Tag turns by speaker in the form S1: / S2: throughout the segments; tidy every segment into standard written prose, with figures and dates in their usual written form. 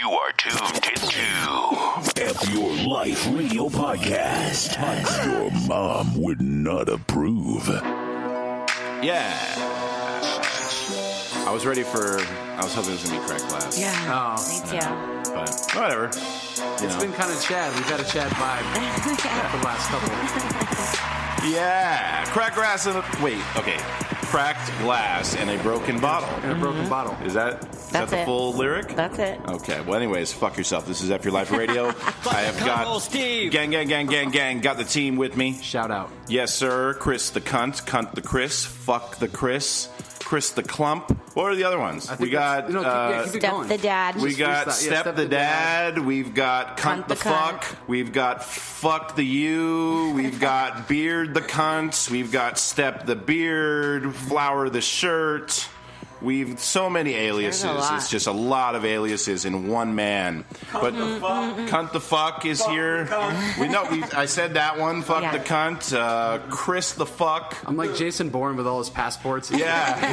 S1: You are tuned into
S2: F Your Life Radio Podcast. Your mom would not approve.
S3: Yeah. I was hoping it was going to be cracked glass.
S4: Yeah.
S5: Me too.
S3: But whatever.
S4: It's been kind of Chad. We've had a Chad vibe for the last couple.
S3: Yeah. Cracked glass Cracked glass and a broken bottle.
S4: And a broken bottle.
S3: Is that the full lyric?
S5: That's it.
S3: Okay. Well, anyways, fuck yourself. This is F Your Life Radio. I have got
S1: Steve.
S3: Gang. Got the team with me.
S4: Shout out.
S3: Yes, sir. Chris the cunt the Chris, fuck the Chris the clump. What are the other ones? We got
S4: keep it
S5: Step
S4: going.
S5: the dad.
S3: we got Step the Dad. We've got Cunt the
S5: cunt.
S3: Fuck. We've got Fuck the You. We've got Beard the Cunt. We've got Step the Beard. Flower the Shirt. We've so many aliases. It's just a lot of aliases in one man. But Cunt the Fuck is here. I said that one. Fuck the Cunt. Chris the Fuck.
S4: I'm like Jason Bourne with all his passports.
S3: Yeah.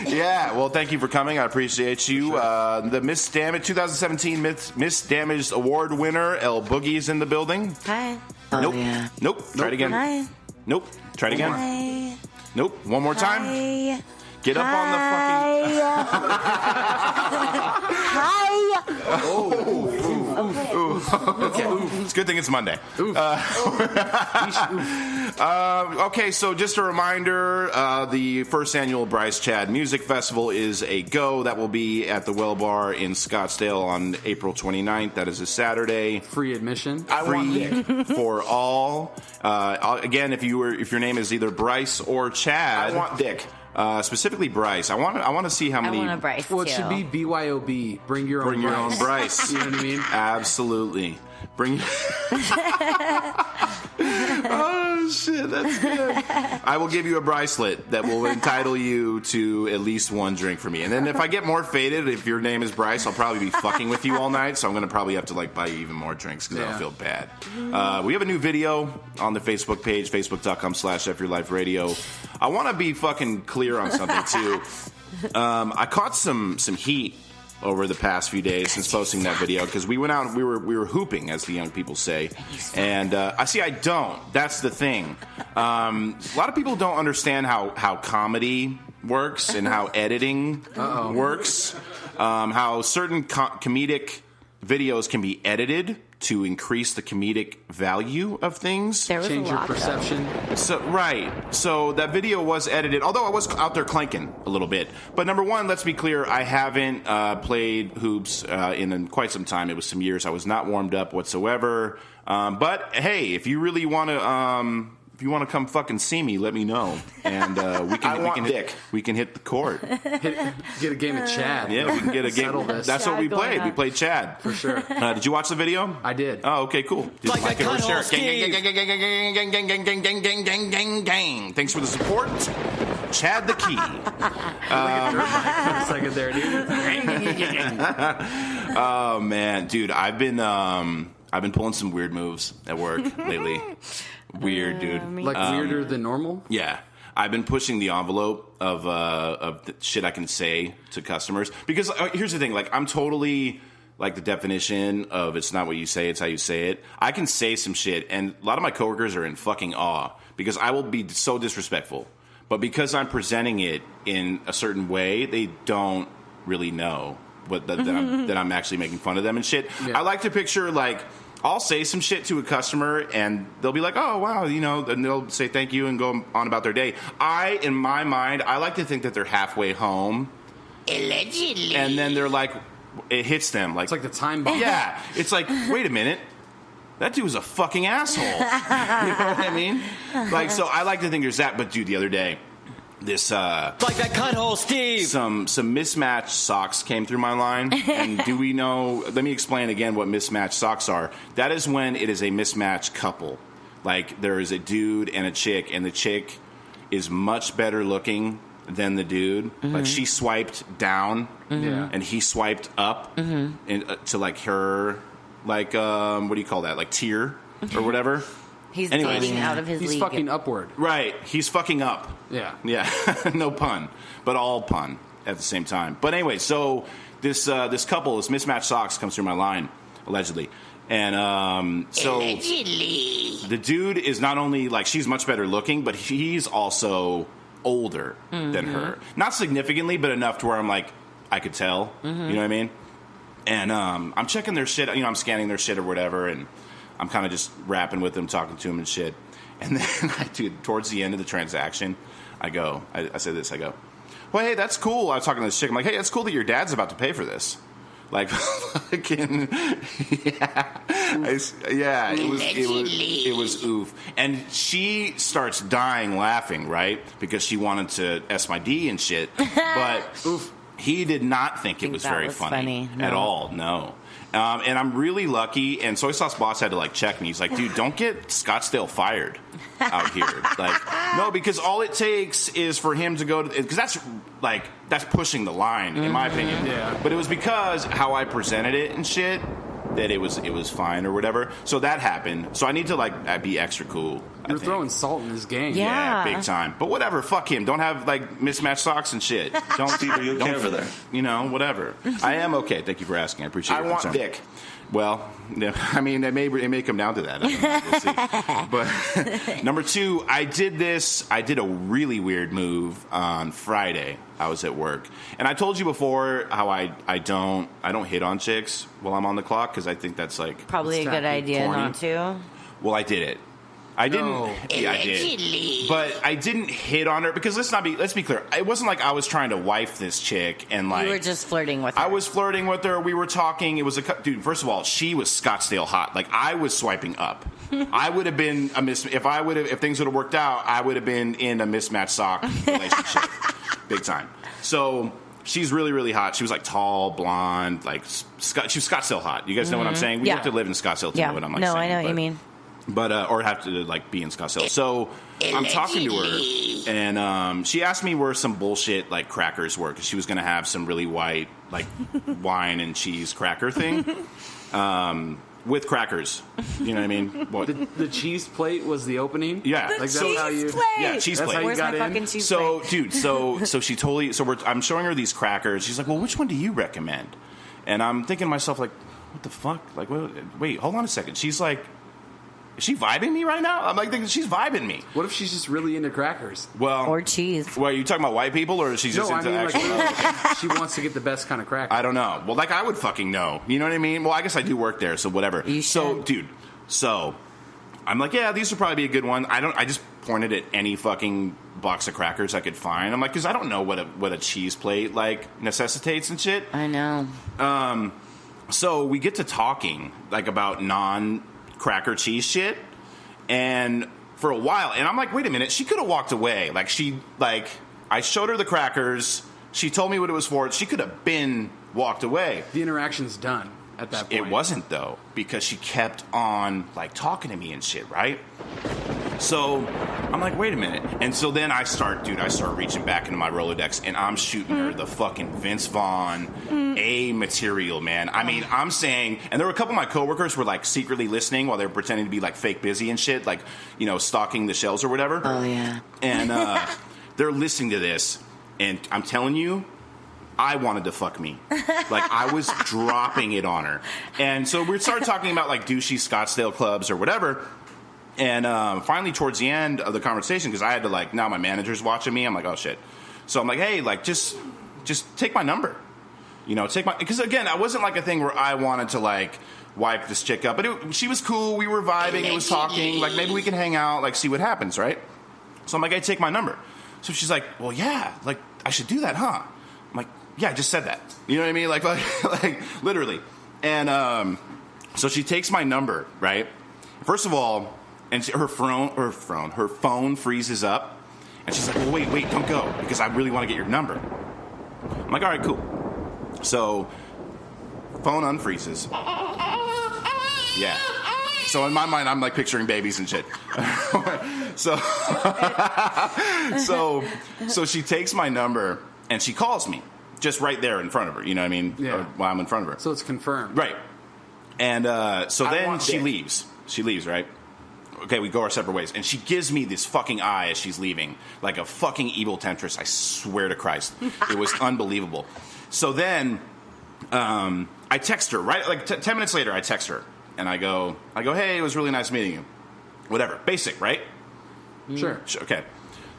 S3: Yeah. Well, thank you for coming. I appreciate you. Sure. The Miss Damage 2017 Miss Damage Award winner, El Boogie's in the building.
S5: Hi.
S3: Nope.
S5: Yeah.
S3: Nope. Try it again.
S5: Hi.
S3: Nope. Try it again.
S5: Hi.
S3: Nope. One more time.
S5: Hi.
S3: Get up on the fucking.
S5: Hi.
S3: Okay. It's a good thing it's Monday. Okay, so just a reminder, the first annual Bryce Chad Music Festival is a go. That will be at the Well Bar in Scottsdale on April 29th. That is a Saturday.
S4: Free admission.
S3: Free for all. Again, if your name is either Bryce or Chad,
S2: I want Dick.
S3: Specifically Bryce. I want to see how many.
S5: I want a Bryce
S4: Well, it
S5: too.
S4: should be BYOB. Bring your own
S3: Bryce.
S4: You know what I mean?
S3: Absolutely. Bring. Oh shit, that's good. I will give you a bracelet that will entitle you to at least one drink for me. And then if I get more faded, if your name is Bryce, I'll probably be fucking with you all night. So I'm going to probably have to buy you even more drinks because I don't feel bad. We have a new video on the Facebook page, facebook.com/FYourLifeRadio. I want to be fucking clear on something too. I caught some heat over the past few days since posting that video because we went out and we were hooping, as the young people say, and I don't. That's the thing. A lot of people don't understand how comedy works and how editing works. How certain comedic videos can be edited to increase the comedic value of things.
S5: There was
S4: Change
S5: a
S4: your
S5: lot,
S4: perception.
S3: So that video was edited, although I was out there clanking a little bit. But number one, let's be clear, I haven't played hoops in quite some time. It was some years. I was not warmed up whatsoever. But hey, if you really want to... if you want to come fucking see me, let me know, and we can hit the court.
S4: Get a game of Chad.
S3: Yeah, we can get a game.
S4: This.
S3: That's
S5: Chad
S3: what we played.
S5: on.
S3: We played Chad
S4: For sure.
S3: Did you watch the video?
S4: I did.
S3: Oh, okay, cool. Did you like it or share it? Gang. Thanks for the support. Chad the Key.
S4: For a second there, dude.
S3: Oh man, dude, I've been pulling some weird moves at work lately. Weird, dude.
S4: Like weirder than normal?
S3: Yeah. I've been pushing the envelope of the shit I can say to customers. Because here's the thing, I'm totally the definition of it's not what you say, it's how you say it. I can say some shit, and a lot of my coworkers are in fucking awe because I will be so disrespectful. But because I'm presenting it in a certain way, they don't really know that I'm actually making fun of them and shit. Yeah. I like to picture I'll say some shit to a customer and they'll be like, oh, wow, and they'll say thank you and go on about their day. In my mind, I like to think that they're halfway home.
S5: Allegedly.
S3: And then they're it hits them.
S4: It's like the time bomb.
S3: Yeah. It's wait a minute. That dude was a fucking asshole. You know what I mean? So I like to think there's that. But, dude, the other day, this
S1: like that cutthole Steve.
S3: Some Mismatch Socks came through my line, and do we know? Let me explain again what Mismatch Socks are. That is when it is a mismatched couple. There is a dude and a chick, and the chick is much better looking than the dude.
S5: Mm-hmm.
S3: She swiped down, and he swiped up, and to her, what do you call that? Tier or whatever.
S5: He's dating out of his league.
S4: He's fucking upward.
S3: Right. He's fucking up.
S4: Yeah.
S3: Yeah. No pun, but all pun at the same time. But anyway, so this couple, this Mismatch Socks, comes through my line, allegedly. And so
S5: Allegedly.
S3: the dude is not only, like, she's much better looking, but he's also older than her. Not significantly, but enough to where I'm like, I could tell. You know what I mean? And I'm checking their shit. You know, I'm scanning their shit or whatever, and I'm kind of just rapping with them, talking to them and shit. And then, dude, towards the end of the transaction, I said this, I go, well, hey, that's cool. I was talking to this chick. I'm like, hey, that's cool that your dad's about to pay for this. Like, fucking, yeah, it was oof. And she starts dying laughing, right? Because she wanted to S my D and shit. But oof, he did not think it was very funny at all. No. And I'm really lucky, and Soy Sauce Boss had to, like, check me. He's like, dude, don't get Scottsdale fired out here. Like, no, because all it takes is for him to go to, because that's pushing the line, in my opinion.
S4: Yeah.
S3: But it was because how I presented it and shit that it was fine or whatever. So that happened. So I need to, like, be extra cool.
S4: You're throwing salt in his game.
S3: Yeah, big time. But whatever, fuck him. Don't have, like, mismatched socks and shit. Don't
S2: Steve, are you okay over there?
S3: You know, whatever. I am okay. Thank you for asking. I appreciate it. I want dick. Well, I mean, it may come down to that. I don't know. We'll see. But number 2, I did a really weird move on Friday. I was at work, and I told you before how I don't hit on chicks while I'm on the clock because I think that's like
S5: probably a good idea
S3: corny.
S5: not to.
S3: Well, I did it. I didn't.
S4: No.
S3: Yeah, I did. But I didn't hit on her because let's be clear. It wasn't like I was trying to wife this chick and like
S5: You were just flirting with her.
S3: I was flirting with her. We were talking. It was dude. First of all, she was Scottsdale hot. Like I was swiping up. I would have been if things would have worked out. I would have been in a mismatched sock relationship, big time. So. She's really, really hot. She was like tall, blonde, like she was Scottsdale hot. You guys know what I'm saying? We have to live in Scottsdale to know what I'm like saying.
S5: I know what you mean.
S3: But or have to like be in Scottsdale. So I'm talking to her, and she asked me where some bullshit like crackers were because she was going to have some really white like wine and cheese cracker thing. With crackers, you know what I mean? What?
S4: The cheese plate was the opening.
S3: Yeah,
S4: like that's how you.
S3: Yeah, cheese
S4: that's
S3: plate.
S4: How you
S5: Where's
S4: got
S5: my
S4: in?
S5: fucking cheese
S3: So,
S5: plate?
S3: dude, so she totally. So I'm showing her these crackers. She's like, "Well, which one do you recommend?" And I'm thinking to myself, like, "What the fuck? Like, wait, hold on a second." She's like, "Is she vibing me right now?" I'm like, thinking she's vibing me.
S4: What if she's just really into crackers?
S3: Well,
S5: or cheese.
S3: Well, are you talking about white people, or is she just into actual?
S4: Like, she wants to get the best kind of cracker.
S3: I don't know. Well, like I would fucking know. You know what I mean? Well, I guess I do work there, so whatever.
S5: You should.
S3: So, dude. So, I'm like, yeah, these would probably be a good one. I just pointed at any fucking box of crackers I could find. I'm like, because I don't know what a cheese plate like necessitates and shit.
S5: I know.
S3: So we get to talking like about non-cracker cheese shit, and for a while, and I'm like, wait a minute, she could have walked away. I showed her the crackers. She told me what it was for. She could have been walked away.
S4: The interaction's done. At that point.
S3: It wasn't though, because she kept on like talking to me and shit, right? So I'm like, wait a minute. And so then I start reaching back into my Rolodex and I'm shooting her the fucking Vince Vaughn A material, man. I mean, I'm saying, and there were a couple of my coworkers were like secretly listening while they were pretending to be like fake busy and shit, like, you know, stalking the shelves or whatever.
S5: Oh yeah.
S3: And they're listening to this, and I'm telling you, I wanted to fuck me. Like, I was dropping it on her. And so we started talking about, like, douchey Scottsdale clubs or whatever. And finally, towards the end of the conversation, because I had to, like, now my manager's watching me. I'm like, oh, shit. So I'm like, hey, like, just take my number. You know, because, again, I wasn't, like, a thing where I wanted to, like, wipe this chick up. But she was cool. We were vibing. It was talking. Like, maybe we can hang out, like, see what happens, right? So I'm like, hey, take my number. So she's like, well, yeah, like, I should do that, huh? I'm like, yeah, I just said that. You know what I mean? Like literally. And so she takes my number, right? First of all, and her phone freezes up, and she's like, "Well, wait, don't go, because I really want to get your number." I'm like, "All right, cool." So phone unfreezes. Yeah. So in my mind, I'm like picturing babies and shit. So she takes my number and she calls me. Just right there in front of her, you know what I mean?
S4: Yeah.
S3: While I'm in front of her.
S4: So it's confirmed.
S3: Right. And so then she leaves. She leaves, right? Okay, we go our separate ways. And she gives me this fucking eye as she's leaving. Like a fucking evil temptress, I swear to Christ. It was unbelievable. So then I text her, right? Like 10 minutes later, I text her. And I go, hey, it was really nice meeting you. Whatever. Basic, right?
S4: Sure.
S3: Okay.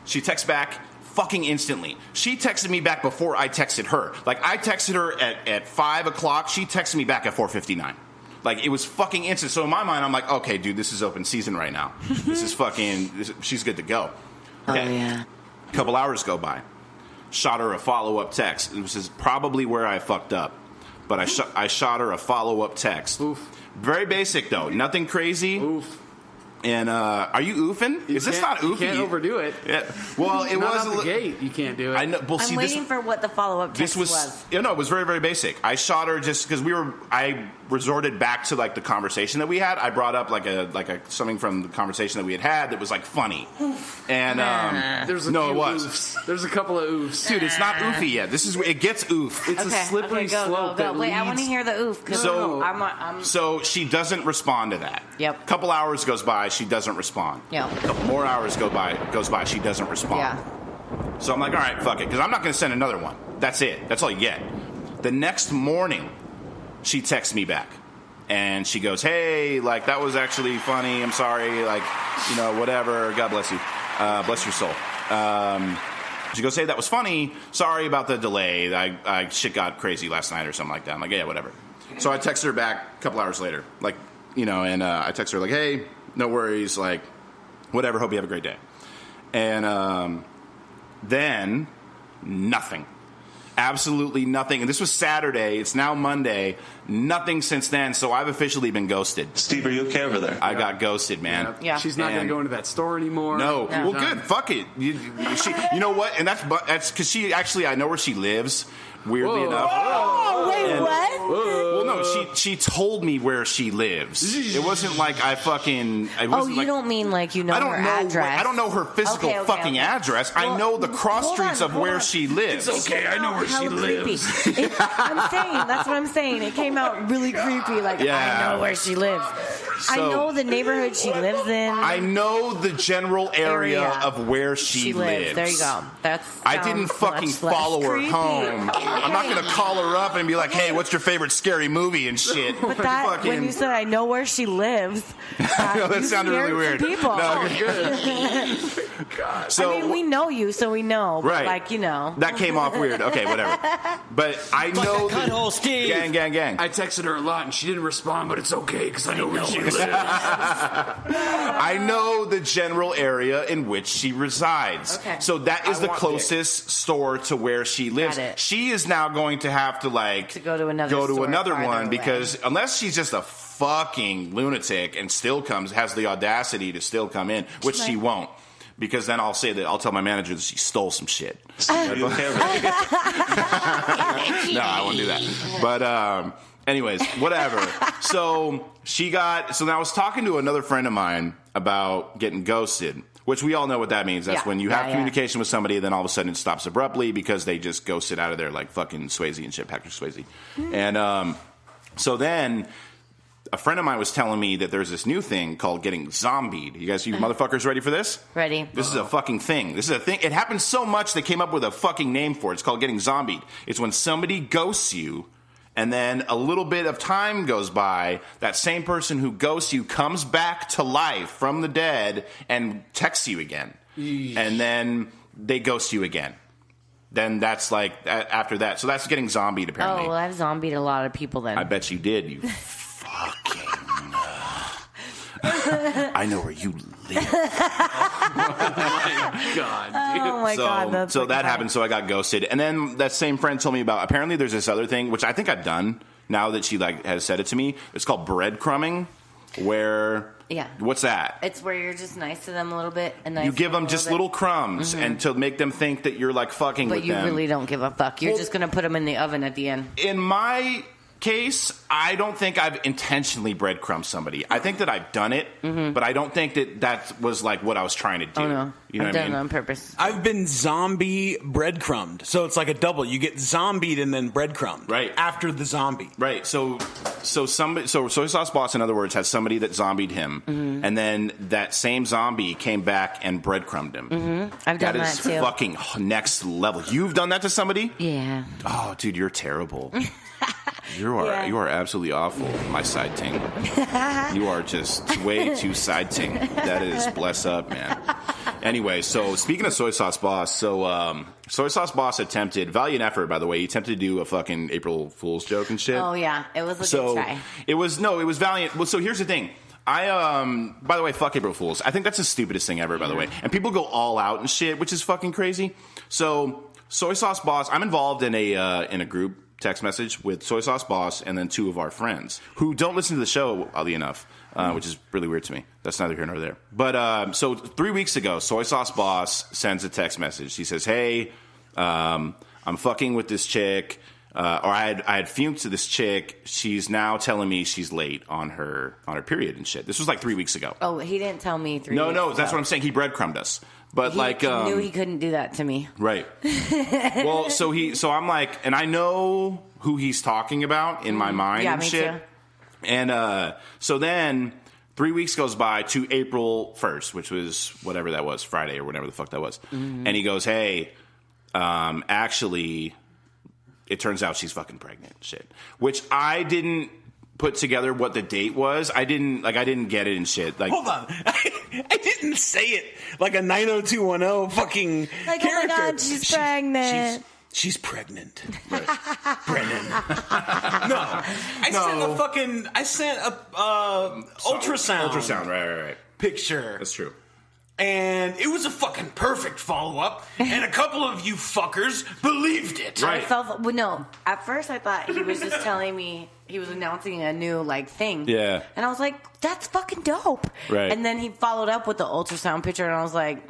S3: She texts back fucking instantly. She texted me back before I texted her. Like, I texted her at 5 o'clock. She texted me back at 4:59. Like, it was fucking instant. So in my mind, I'm like, okay, dude, this is open season right now. This is fucking, she's good to go. Okay.
S5: Oh, yeah.
S3: A couple hours go by. Shot her a follow-up text. This is probably where I fucked up. But I shot her a follow-up text.
S4: Oof.
S3: Very basic, though. Nothing crazy.
S4: Oof.
S3: And are you oofing? Is this not oofy?
S4: You can't overdo it.
S3: Yeah. Well, it
S4: Not
S3: was
S4: out the gate. You can't do it.
S3: I know. Well,
S5: I'm
S3: see,
S5: waiting for what the follow-up text was.
S3: Yeah, no, it was very, very basic. I shot her just because I resorted back to like the conversation that we had. I brought up like a something from the conversation that we had that was like funny. And
S4: There's a
S3: no,
S4: few
S3: it was.
S4: oofs. There's a couple of oofs.
S3: Dude, it's not oofy yet. It gets oof.
S4: It's a slippery slope that
S5: Wait, I want to
S4: leads-
S5: hear the oof. Cause
S3: So-
S5: I'm
S3: So she doesn't respond to that.
S5: Yep.
S3: Couple hours goes by, she doesn't respond.
S5: Yeah.
S3: A couple more hours goes by, she doesn't respond.
S5: yeah.
S3: So I'm like, all right, fuck it, because I'm not going to send another one. That's it. That's all you get. The next morning, she texts me back. And she goes, hey, like, that was actually funny. I'm sorry. Like, you know, whatever. God bless you. Bless your soul. She goes, hey, that was funny. Sorry about the delay. I shit got crazy last night or something like that. I'm like, yeah, whatever. So I text her back a couple hours later. Like, you know, and I text her like, hey, no worries. Like, whatever. Hope you have a great day. And then nothing. Absolutely nothing. And this was Saturday. It's now Monday. Nothing since then. So I've officially been ghosted.
S2: Steve, are you okay over there?
S3: I got ghosted, man.
S5: Yeah.
S4: She's not going
S3: And-
S4: to go into that store anymore.
S3: No.
S5: Yeah.
S3: Well, good. Fuck it. You know what? And that's because she actually, I know where she lives. Weirdly enough.
S5: Oh, wait, what?
S3: Well, no, she told me where she lives. It wasn't like I fucking. It
S5: Oh,
S3: wasn't
S5: you
S3: like,
S5: don't mean like you know
S3: I don't
S5: her
S3: know.
S5: address.
S3: I don't know her physical
S5: Okay,
S3: fucking
S5: okay.
S3: address. I
S5: Well,
S3: know the cross
S5: hold
S3: streets
S5: on,
S3: of
S5: hold
S3: where
S5: on.
S3: she lives.
S2: Okay, I know where she
S5: Hella
S2: lives.
S5: creepy. I'm saying, that's what I'm saying. It came out really creepy. Like,
S3: Yeah.
S5: I know where she lives. I
S3: So-
S5: know the neighborhood she lives in.
S3: I know the general area
S5: Area.
S3: of where she lives.
S5: There you go. That's.
S3: I didn't fucking follow her home. I'm not gonna call her up and be like, "Hey, what's your favorite scary movie and shit?"
S5: But that
S3: Fucking-
S5: when you said I know where she lives,
S3: No, that
S5: you
S3: sounded really
S5: scared
S3: weird.
S5: some People.
S3: No, so
S5: I mean, we know you, so we know. But
S3: right,
S5: like you know,
S3: that came off weird. Okay, whatever. But I know
S1: Cut hole, Steve.
S3: gang.
S4: I texted her a lot and she didn't respond, but it's okay because I know where she lives.
S3: I know the general area in which she resides.
S5: Okay.
S3: So that is
S4: I
S3: the
S4: want
S3: closest store to where she lives.
S5: Got it.
S3: She is now going to have to
S5: to go to another store farther
S3: one
S5: away.
S3: because unless she's just a fucking lunatic and still has the audacity to still come in, which she won't. Because then I'll tell my manager that she stole some shit.
S2: Are you okay over there?
S3: No, I won't do that. But anyways, whatever. So I was talking to another friend of mine about getting ghosted, which we all know what that means. That's
S5: Yeah.
S3: when you have
S5: Yeah.
S3: communication with somebody, then all of a sudden it stops abruptly because they just ghosted out of there like fucking Swayze and shit, Patrick Swayze. And so then a friend of mine was telling me that there's this new thing called getting zombied. You motherfuckers ready for this?
S5: Ready.
S3: This is a fucking thing. This is a thing. It happens so much they came up with a fucking name for it. It's called getting zombied. It's when somebody ghosts you, and then a little bit of time goes by, that same person who ghosts you comes back to life from the dead and texts you again. And then they ghost you again. Then that's like, after that. So that's getting zombied, apparently.
S5: Oh, well, I've zombied a lot of people then.
S3: I bet you did, you fucking... I know where you live.
S4: God,
S5: oh my god, that's
S3: So
S5: fucking
S3: that
S5: funny.
S3: happened, so I got ghosted. And then that same friend told me about, apparently there's this other thing, which I think I've done now that she has said it to me. It's called breadcrumbing, where...
S5: Yeah.
S3: What's that?
S5: It's where you're just nice to them a little bit, and nice
S3: You give
S5: to
S3: them
S5: a
S3: just
S5: bit.
S3: little crumbs and to make them think that you're like fucking
S5: But
S3: with
S5: you
S3: them.
S5: really don't give a fuck. You're
S3: Well-
S5: just gonna put them in the oven at the end.
S3: In my case, I don't think I've intentionally breadcrumbed somebody. I think that I've done it, but I don't think that was like what I was trying to do.
S5: Oh no,
S3: You know
S5: I've
S3: what I
S5: done
S3: mean?
S5: it on purpose.
S6: I've been zombie breadcrumbed. So it's like a double. You get zombied and then breadcrumbed.
S3: Right.
S6: After the zombie.
S3: Right. So Soy Sauce Boss, in other words, has somebody that zombied him, and then that same zombie came back and breadcrumbed him.
S5: I've done
S3: That is
S5: that too.
S3: fucking next level. You've done that to somebody?
S5: Yeah.
S3: Oh, dude, you're terrible. You are absolutely awful, my side ting. You are just way too side ting. That is bless up, man. Anyway, so speaking of Soy Sauce Boss, Soy Sauce Boss attempted, valiant effort, by the way, he attempted to do a fucking April Fool's joke and shit.
S5: Oh, yeah. It was a good try.
S3: It was valiant. Well, so here's the thing. By the way, fuck April Fools. I think that's the stupidest thing ever, by the way. And people go all out and shit, which is fucking crazy. So, Soy Sauce Boss, I'm involved in a group text message with Soy Sauce Boss and then two of our friends who don't listen to the show, oddly enough, which is really weird to me. That's neither here nor there. But, so 3 weeks ago, Soy Sauce Boss sends a text message. He says, hey, I'm fucking with this chick. Or I had fumed to this chick. She's now telling me she's late on her period and shit. This was like 3 weeks ago.
S5: Oh, he didn't tell me 3 weeks ago.
S3: No, that's what I'm saying. He breadcrumbed us. But
S5: he knew he couldn't do that to me.
S3: Right. Well, so I'm like, and I know who he's talking about in my mind and shit.
S5: Too.
S3: And so then 3 weeks goes by to April 1st, which was whatever that was, Friday or whatever the fuck that was. Mm-hmm. And he goes, hey, actually, it turns out she's fucking pregnant. Shit. Which I didn't put together what the date was. I didn't get it and shit. Like,
S6: hold on. I didn't say it like a 90210 fucking
S5: like,
S6: character.
S5: oh my God, she's pregnant.
S6: She's pregnant.
S3: Right.
S6: Brennan. I sent a ultrasound.
S3: Ultrasound, right.
S6: Picture.
S3: That's true.
S6: And it was a fucking perfect follow-up, and a couple of you fuckers believed it.
S3: Right.
S5: At first I thought he was just telling me he was announcing a new, thing.
S3: Yeah.
S5: And I was like, that's fucking dope.
S3: Right.
S5: And then he followed up with the ultrasound picture, and I was like,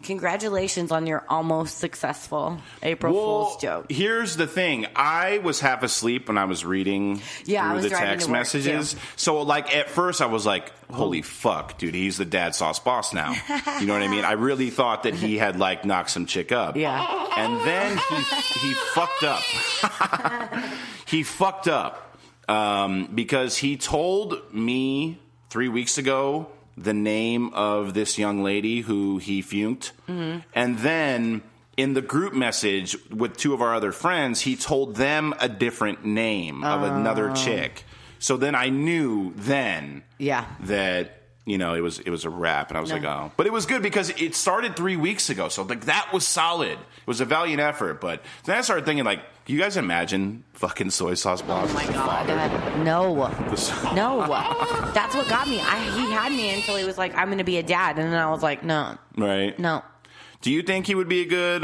S5: congratulations on your almost successful April Fool's joke.
S3: Here's the thing. I was half asleep when I was reading through the text messages.
S5: Too.
S3: So, at first I was like, holy fuck, dude, he's the dad sauce boss now. You know what I mean? I really thought that he had, knocked some chick up.
S5: Yeah.
S3: And then he fucked up. He fucked up because he told me 3 weeks ago the name of this young lady who he fumed. Mm-hmm. And then in the group message with two of our other friends, he told them a different name of another chick. So then I knew that it was a wrap, and I was like, oh. But it was good because it started 3 weeks ago, so that was solid. It was a valiant effort, but then I started thinking, you guys imagine fucking Soy Sauce Boss?
S5: Oh my God. No. That's what got me. He had me until he was like, I'm going to be a dad, and then I was like, no.
S3: Right.
S5: No.
S3: Do you think he would be a good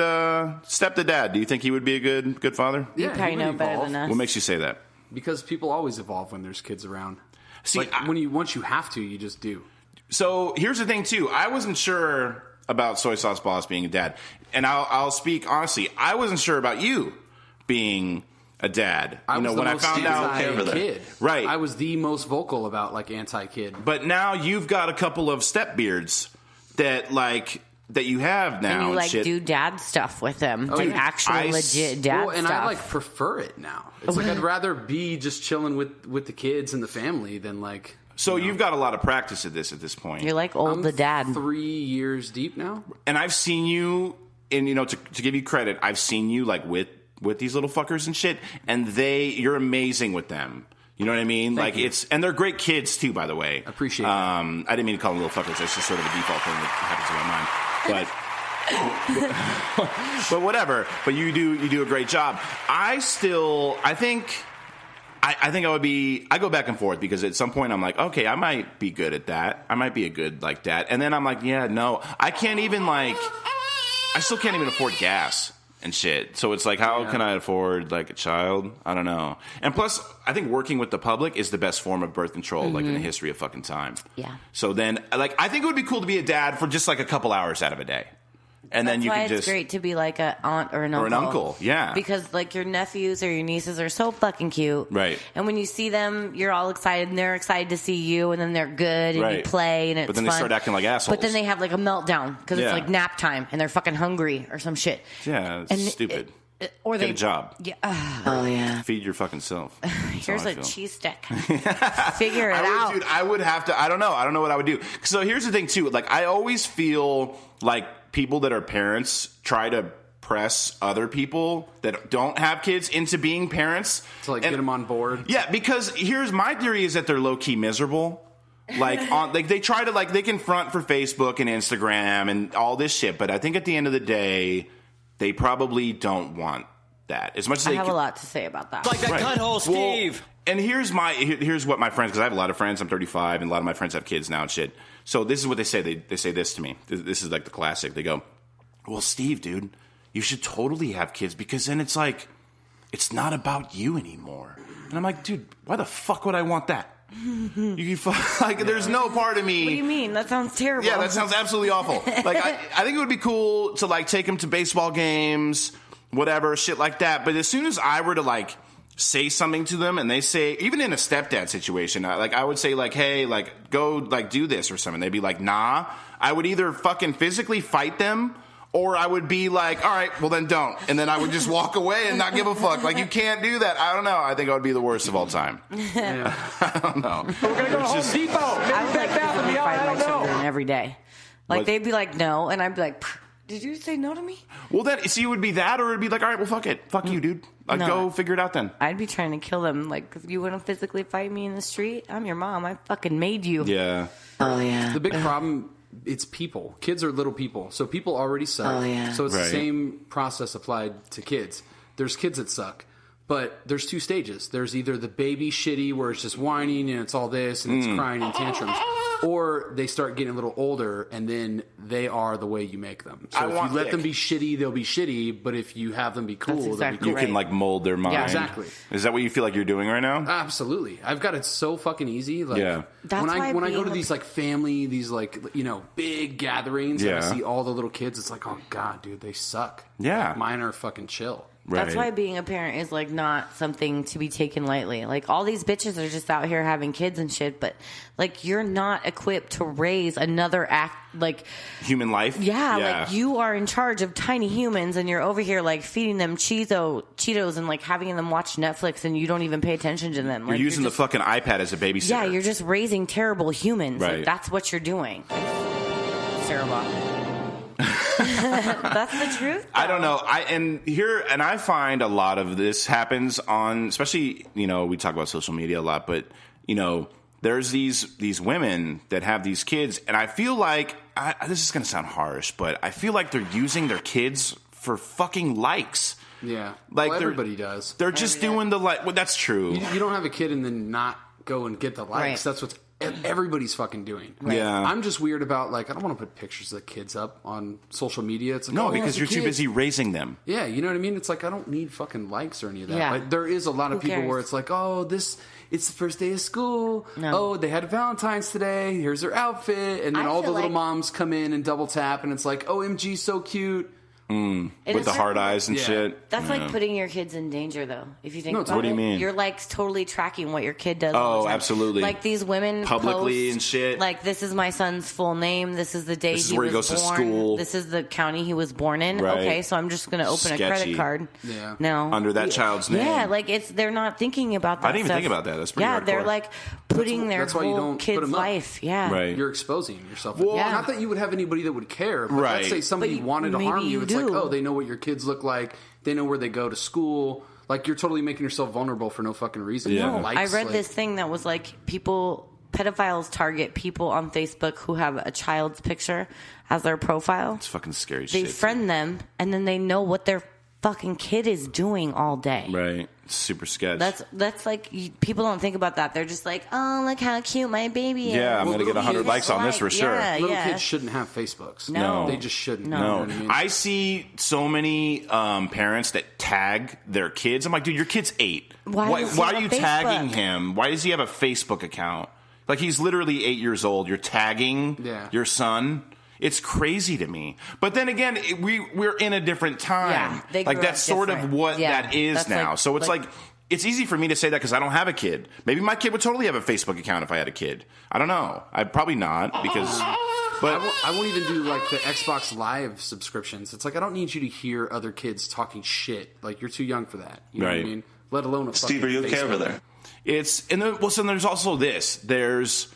S3: step to dad? Do you think he would be a good father?
S5: You probably know better than us.
S3: What makes you say that?
S4: Because people always evolve when there's kids around.
S3: See,
S4: once you have to, you just do.
S3: So here's the thing too. I wasn't sure about Soy Sauce Boss being a dad, and I'll speak honestly. I wasn't sure about you being a dad.
S4: When I found out, kid.
S3: Right?
S4: I was the most vocal about anti-kid.
S3: But now you've got a couple of step beards that you have now.
S5: And you do dad stuff with him. Legit dad stuff.
S4: And I prefer it now. It's I'd rather be just chilling with the kids and the family than
S3: So you've got a lot of practice at this point.
S5: You're the dad.
S4: 3 years deep now.
S3: And I've seen you, and to give you credit, I've seen you with these little fuckers and shit, and you're amazing with them. You know what I mean?
S4: Thank you.
S3: And they're great kids too, by the way.
S4: Appreciate that.
S3: I didn't mean to call them little fuckers. That's just sort of a default thing that happens in my mind. But whatever. But you do a great job. I think I would be. I go back and forth because at some point I'm like, okay, I might be good at that. I might be a good dad. And then I'm like, yeah, no, I can't even I still can't even afford gas and shit. So it's how can I afford a child? I don't know. And plus, I think working with the public is the best form of birth control in the history of fucking time.
S5: Yeah.
S3: So then I think it would be cool to be a dad for just a couple hours out of a day. And then you can just.
S5: It's great to be an aunt or an uncle.
S3: Or an uncle, yeah.
S5: Because your nephews or your nieces are so fucking cute.
S3: Right.
S5: And when you see them, you're all excited, and they're excited to see you, and then they're good, and you play, and it's fun.
S3: But then they start acting like assholes.
S5: But then they have a meltdown because it's nap time, and they're fucking hungry or some shit.
S3: Yeah, it's stupid.
S5: Or
S3: Get a job.
S5: Yeah. Oh yeah.
S3: Feed your fucking self.
S5: Here's a cheese stick. Figure it out.
S3: Dude, I would have to. I don't know what I would do. So here's the thing too. I always feel like people that are parents try to press other people that don't have kids into being parents
S4: to like get them on board.
S3: Yeah, because here's my theory is that they're low key miserable. Like they try to they can front for Facebook and Instagram and all this shit, but I think at the end of the day, they probably don't want that as much as
S5: I have a lot to say about that.
S1: Like that cunt hole, Steve.
S3: And here's what my friends, because I have a lot of friends. I'm 35, and a lot of my friends have kids now and shit. So this is what they say. They say this to me. This is like the classic. They go, "Well, Steve, dude, you should totally have kids because then it's like it's not about you anymore." And I'm like, dude, why the fuck would I want that? There's no part of me.
S5: What do you mean? That sounds terrible.
S3: Yeah, that sounds absolutely awful. I think it would be cool to take them to baseball games, whatever, shit like that. But as soon as I were to say something to them and they say, even in a stepdad situation, I would say hey, go do this or something. They'd be like, nah. I would either fucking physically fight them or I would be like, all right, well then don't. And then I would just walk away and not give a fuck. You can't do that. I don't know. I think I would be the worst of all time.
S4: Yeah.
S3: I don't know.
S6: We're going to go to Home Depot.
S5: I would physically fight my children every day. They'd be like, no. And I'd be like, did you say no to me?
S3: Well, then, see, it would be that, or it'd be like, all right, well, fuck it. Fuck you, dude. Go figure it out then.
S5: I'd be trying to kill them. If you want to physically fight me in the street, I'm your mom. I fucking made you.
S3: Yeah.
S5: Oh, yeah.
S4: The big problem, it's people. Kids are little people. So people already suck.
S5: Oh, yeah.
S4: So it's the same process applied to kids. There's kids that suck. But there's two stages. There's either the baby shitty where it's just whining and it's all this and it's crying and tantrums. Or they start getting a little older, and then they are the way you make them. So if you let them be shitty, they'll be shitty. But if you have them be cool, they'll be cool.
S3: You can mold their mind.
S5: Yeah,
S4: exactly.
S3: Is that what you feel like you're doing right now?
S4: Absolutely. I've got it so fucking easy.
S5: That's
S4: when I
S5: why
S4: go to these family, these big gatherings, and I see all the little kids, it's like, oh god, dude, they suck.
S3: Yeah.
S4: Mine are fucking chill.
S3: Right.
S5: That's why being a parent is not something to be taken lightly. All these bitches are just out here having kids and shit, but you're not equipped to raise another
S3: human life.
S5: Yeah, you are in charge of tiny humans, and you're over here feeding them Cheetos and having them watch Netflix, and you don't even pay attention to them.
S3: You're using the fucking iPad as a babysitter.
S5: Yeah, you're just raising terrible humans.
S3: Right.
S5: That's what you're doing. It's terrible. That's the truth, though.
S3: I don't know. I find a lot of this happens on, especially, we talk about social media a lot, but there's these women that have these kids, and I feel like this is going to sound harsh, but I feel like they're using their kids for fucking likes.
S4: Yeah, everybody does.
S3: They're just doing the like. Well, that's true.
S4: You don't have a kid and then not go and get the likes.
S5: Right.
S4: That's what everybody's fucking doing.
S3: Right. Yeah.
S4: I'm just weird about I don't want to put pictures of the kids up on social media. It's
S3: no, because you're too busy raising them.
S4: Yeah, you know what I mean? It's I don't need fucking likes or any of that.
S5: Yeah.
S4: There is a lot of
S5: Who
S4: people
S5: cares?
S4: where it's it's the first day of school.
S5: No.
S4: Oh, they had Valentine's today. Here's their outfit. And then all the
S5: feel
S4: little moms come in and double tap, and it's OMG, so cute.
S3: With the hard eyes and shit.
S5: That's putting your kids in danger, though. If you think about it.
S3: What do you mean?
S5: You're totally tracking what your kid does. all the time.
S3: Absolutely.
S5: These women
S3: publicly
S5: post,
S3: and shit.
S5: This is my son's full name. This is the day
S3: This is
S5: he
S3: where
S5: was
S3: he goes
S5: born.
S3: to school.
S5: This is the county he was born in.
S3: Right.
S5: Okay, so I'm just going to open a credit
S3: Sketchy.
S5: card.
S4: Yeah.
S5: No.
S3: Under that child's name.
S5: Yeah, they're not thinking about that.
S3: I didn't even
S5: stuff.
S3: think about that. That's pretty hardcore.
S5: They're putting their
S4: that's why you
S5: whole
S4: don't put
S5: kid's
S4: 'em up.
S5: life. Yeah.
S3: Right.
S4: You're exposing yourself.
S3: Well,
S5: Yeah.
S4: Not that you would have anybody that would care, but
S3: Right.
S4: let's say somebody
S5: But
S4: wanted to
S5: maybe
S4: harm you.
S5: you
S4: It's
S5: do.
S4: they know what your kids look like. They know where they go to school. You're totally making yourself vulnerable for no fucking reason.
S3: Yeah.
S4: No,
S5: I read this thing that was pedophiles target people on Facebook who have a child's picture as their profile.
S3: It's fucking scary
S5: They
S3: shit.
S5: friend them, and then they know what their fucking kid is doing all day.
S3: Right. It's super sketch.
S5: That's people don't think about that. They're just oh, look how cute my baby is.
S3: Yeah, I'm going to get 100
S4: kids
S3: likes on this for sure.
S5: Yeah,
S4: Little
S5: yeah.
S4: kids shouldn't have Facebooks.
S5: No.
S4: They just shouldn't.
S5: No.
S4: You know
S3: No,
S4: what I mean?
S3: I see so many parents that tag their kids. I'm like, dude, your kid's 8.
S5: Why does he
S3: are
S5: have
S3: you
S5: a
S3: tagging
S5: Facebook?
S3: him? Why does he have a Facebook account? He's literally 8 years old. You're tagging your son. It's crazy to me. But then again, we're in a different time.
S5: Yeah, they grew
S3: that's
S5: up
S3: sort of
S5: different.
S3: what
S5: Yeah,
S3: that is
S5: that's
S3: now. So it's it's easy for me to say that because I don't have a kid. Maybe my kid would totally have a Facebook account if I had a kid. I don't know. I'd probably not because. But
S4: I won't even do the Xbox Live subscriptions. It's I don't need you to hear other kids talking shit. You're too young for that. You know what I
S3: Right.
S4: mean? Let alone a
S1: Steve, are you okay over there?
S3: it's so there's also this. There's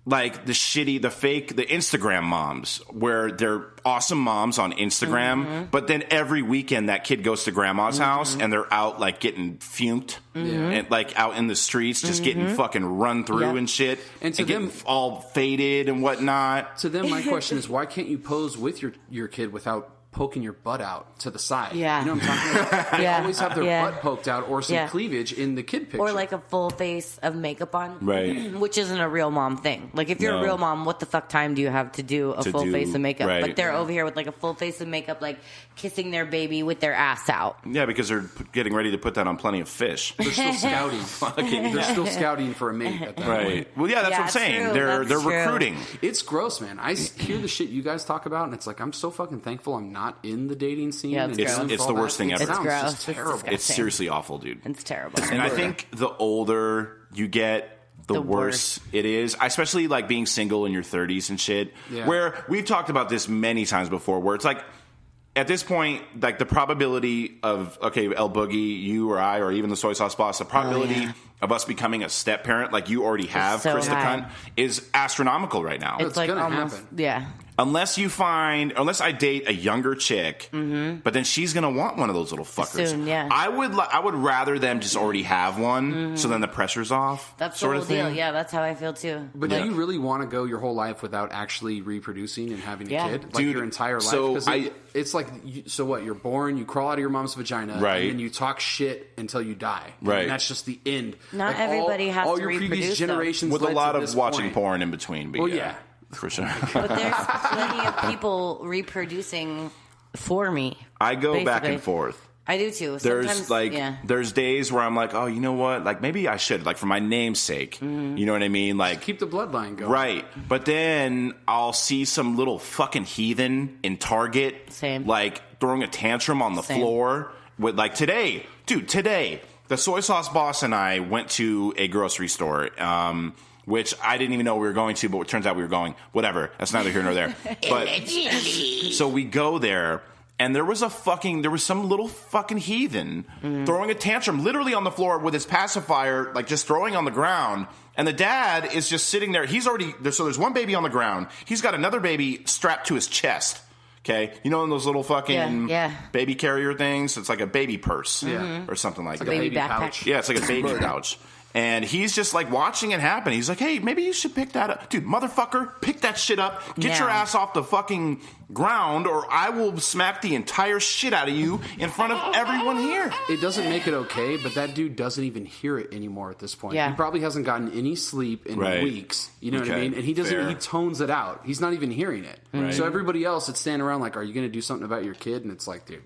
S3: like the fake, the Instagram moms, where they're awesome moms on Instagram, but then every weekend that kid goes to grandma's house and they're out like getting fumed and like out in the streets, just getting fucking run through and shit,
S4: And to
S3: getting
S4: them,
S3: all faded and whatnot.
S4: To them, my question is, why can't you pose with your kid without poking your butt out to the side?
S5: Yeah.
S4: You know what I'm talking about? They always have their butt poked out or some cleavage in the kid picture.
S5: Or like a full face of makeup on.
S3: Right.
S5: Which isn't a real mom thing. Like if you're a real mom, what the fuck time do you have to do a full face of makeup?
S3: right.
S5: But they're over here with like a full face of makeup, like kissing their baby with their ass out.
S3: Yeah, because they're getting ready to put that on Plenty of Fish.
S4: They're still scouting. They're still scouting for a mate at that
S3: Right.
S4: point.
S3: Well, yeah, that's
S5: Yeah,
S3: what I'm saying.
S5: true.
S3: They're
S5: That's true.
S3: recruiting.
S4: It's gross, man. I hear the shit you guys talk about, and it's like, I'm so fucking thankful I'm not in the dating scene.
S5: Yeah, it's
S4: and
S5: gross.
S4: dealing with
S3: It's
S4: all
S3: the
S4: that.
S3: worst thing ever.
S4: It
S5: It's
S4: sounds
S5: gross.
S4: just
S5: It's
S4: terrible.
S5: disgusting.
S3: It's seriously awful, dude.
S5: It's terrible.
S3: And I think the older you get, the worse it is, especially like being single in your 30s and shit.
S4: Yeah.
S3: Where we've talked about this many times before, where it's like, at this point, like the probability of, okay, El Boogie, you or I, or even the Soy Sauce Boss, the probability of us becoming a step parent, like you already have,
S5: so
S3: Chris the
S5: high.
S3: Cunt, is astronomical right now.
S5: It's like
S4: gonna
S5: almost,
S4: happen.
S5: yeah.
S3: Unless I date a younger chick, but then she's gonna want one of those little fuckers.
S5: Soon, yeah.
S3: I would rather them just already have one, so then the pressure's off.
S5: That's the
S3: sort
S5: whole
S3: of thing.
S5: deal. Yeah, that's how I feel too.
S4: But do you really want to go your whole life without actually reproducing and having a
S5: Yeah.
S4: kid? Like
S3: Dude,
S4: your entire life?
S3: so
S4: 'Cause it's like, so what? You're born, you crawl out of your mom's vagina,
S3: Right.
S4: and then you talk shit until you die.
S3: Right.
S4: And that's just the end.
S5: Not
S4: Like,
S5: everybody has
S4: all
S5: to
S4: your previous
S5: reproduce, though.
S4: generations
S3: With a
S4: led
S3: lot
S4: to
S3: of
S4: this
S3: watching
S4: point.
S3: porn in between. But
S4: Well,
S3: yeah,
S4: yeah.
S3: for sure.
S5: But there's plenty of people reproducing for me.
S3: I go back
S5: basically.
S3: and forth.
S5: I do too.
S3: There's
S5: Sometimes,
S3: like
S5: yeah.
S3: there's days where I'm like, oh, you know what? Like maybe I should, like for my name's sake.
S5: Mm-hmm.
S3: You know what I mean? Like
S4: Keep the bloodline going.
S3: right. But then I'll see some little fucking heathen in Target,
S5: Same.
S3: like throwing a tantrum on the
S5: Same.
S3: floor with like today, the Soy Sauce Boss and I went to a grocery store. Which I didn't even know we were going to, but it turns out we were going. Whatever. That's neither here nor there. But so we go there, and there was some little fucking heathen throwing a tantrum literally on the floor with his pacifier, like just throwing on the ground. And the dad is just sitting there. So there's one baby on the ground. He's got another baby strapped to his chest. Okay, you know, in those little fucking baby carrier things? It's like a baby purse or something like that.
S5: Baby backpack.
S4: pouch.
S3: Yeah, it's like a baby pouch. And he's just like watching it happen. He's like, hey, maybe you should pick that up. Dude, motherfucker, pick that shit up. Get your ass off the fucking ground or I will smack the entire shit out of you in front of everyone here.
S4: It doesn't make it okay, but that dude doesn't even hear it anymore at this point.
S5: Yeah.
S4: He probably hasn't gotten any sleep in
S3: Right.
S4: weeks. You know what I
S3: Okay,
S4: mean? And he doesn't.
S3: fair.
S4: He tones it out. He's not even hearing it.
S3: Right.
S4: So everybody else that's standing around like, "Are you going to do something about your kid?" And it's like, dude.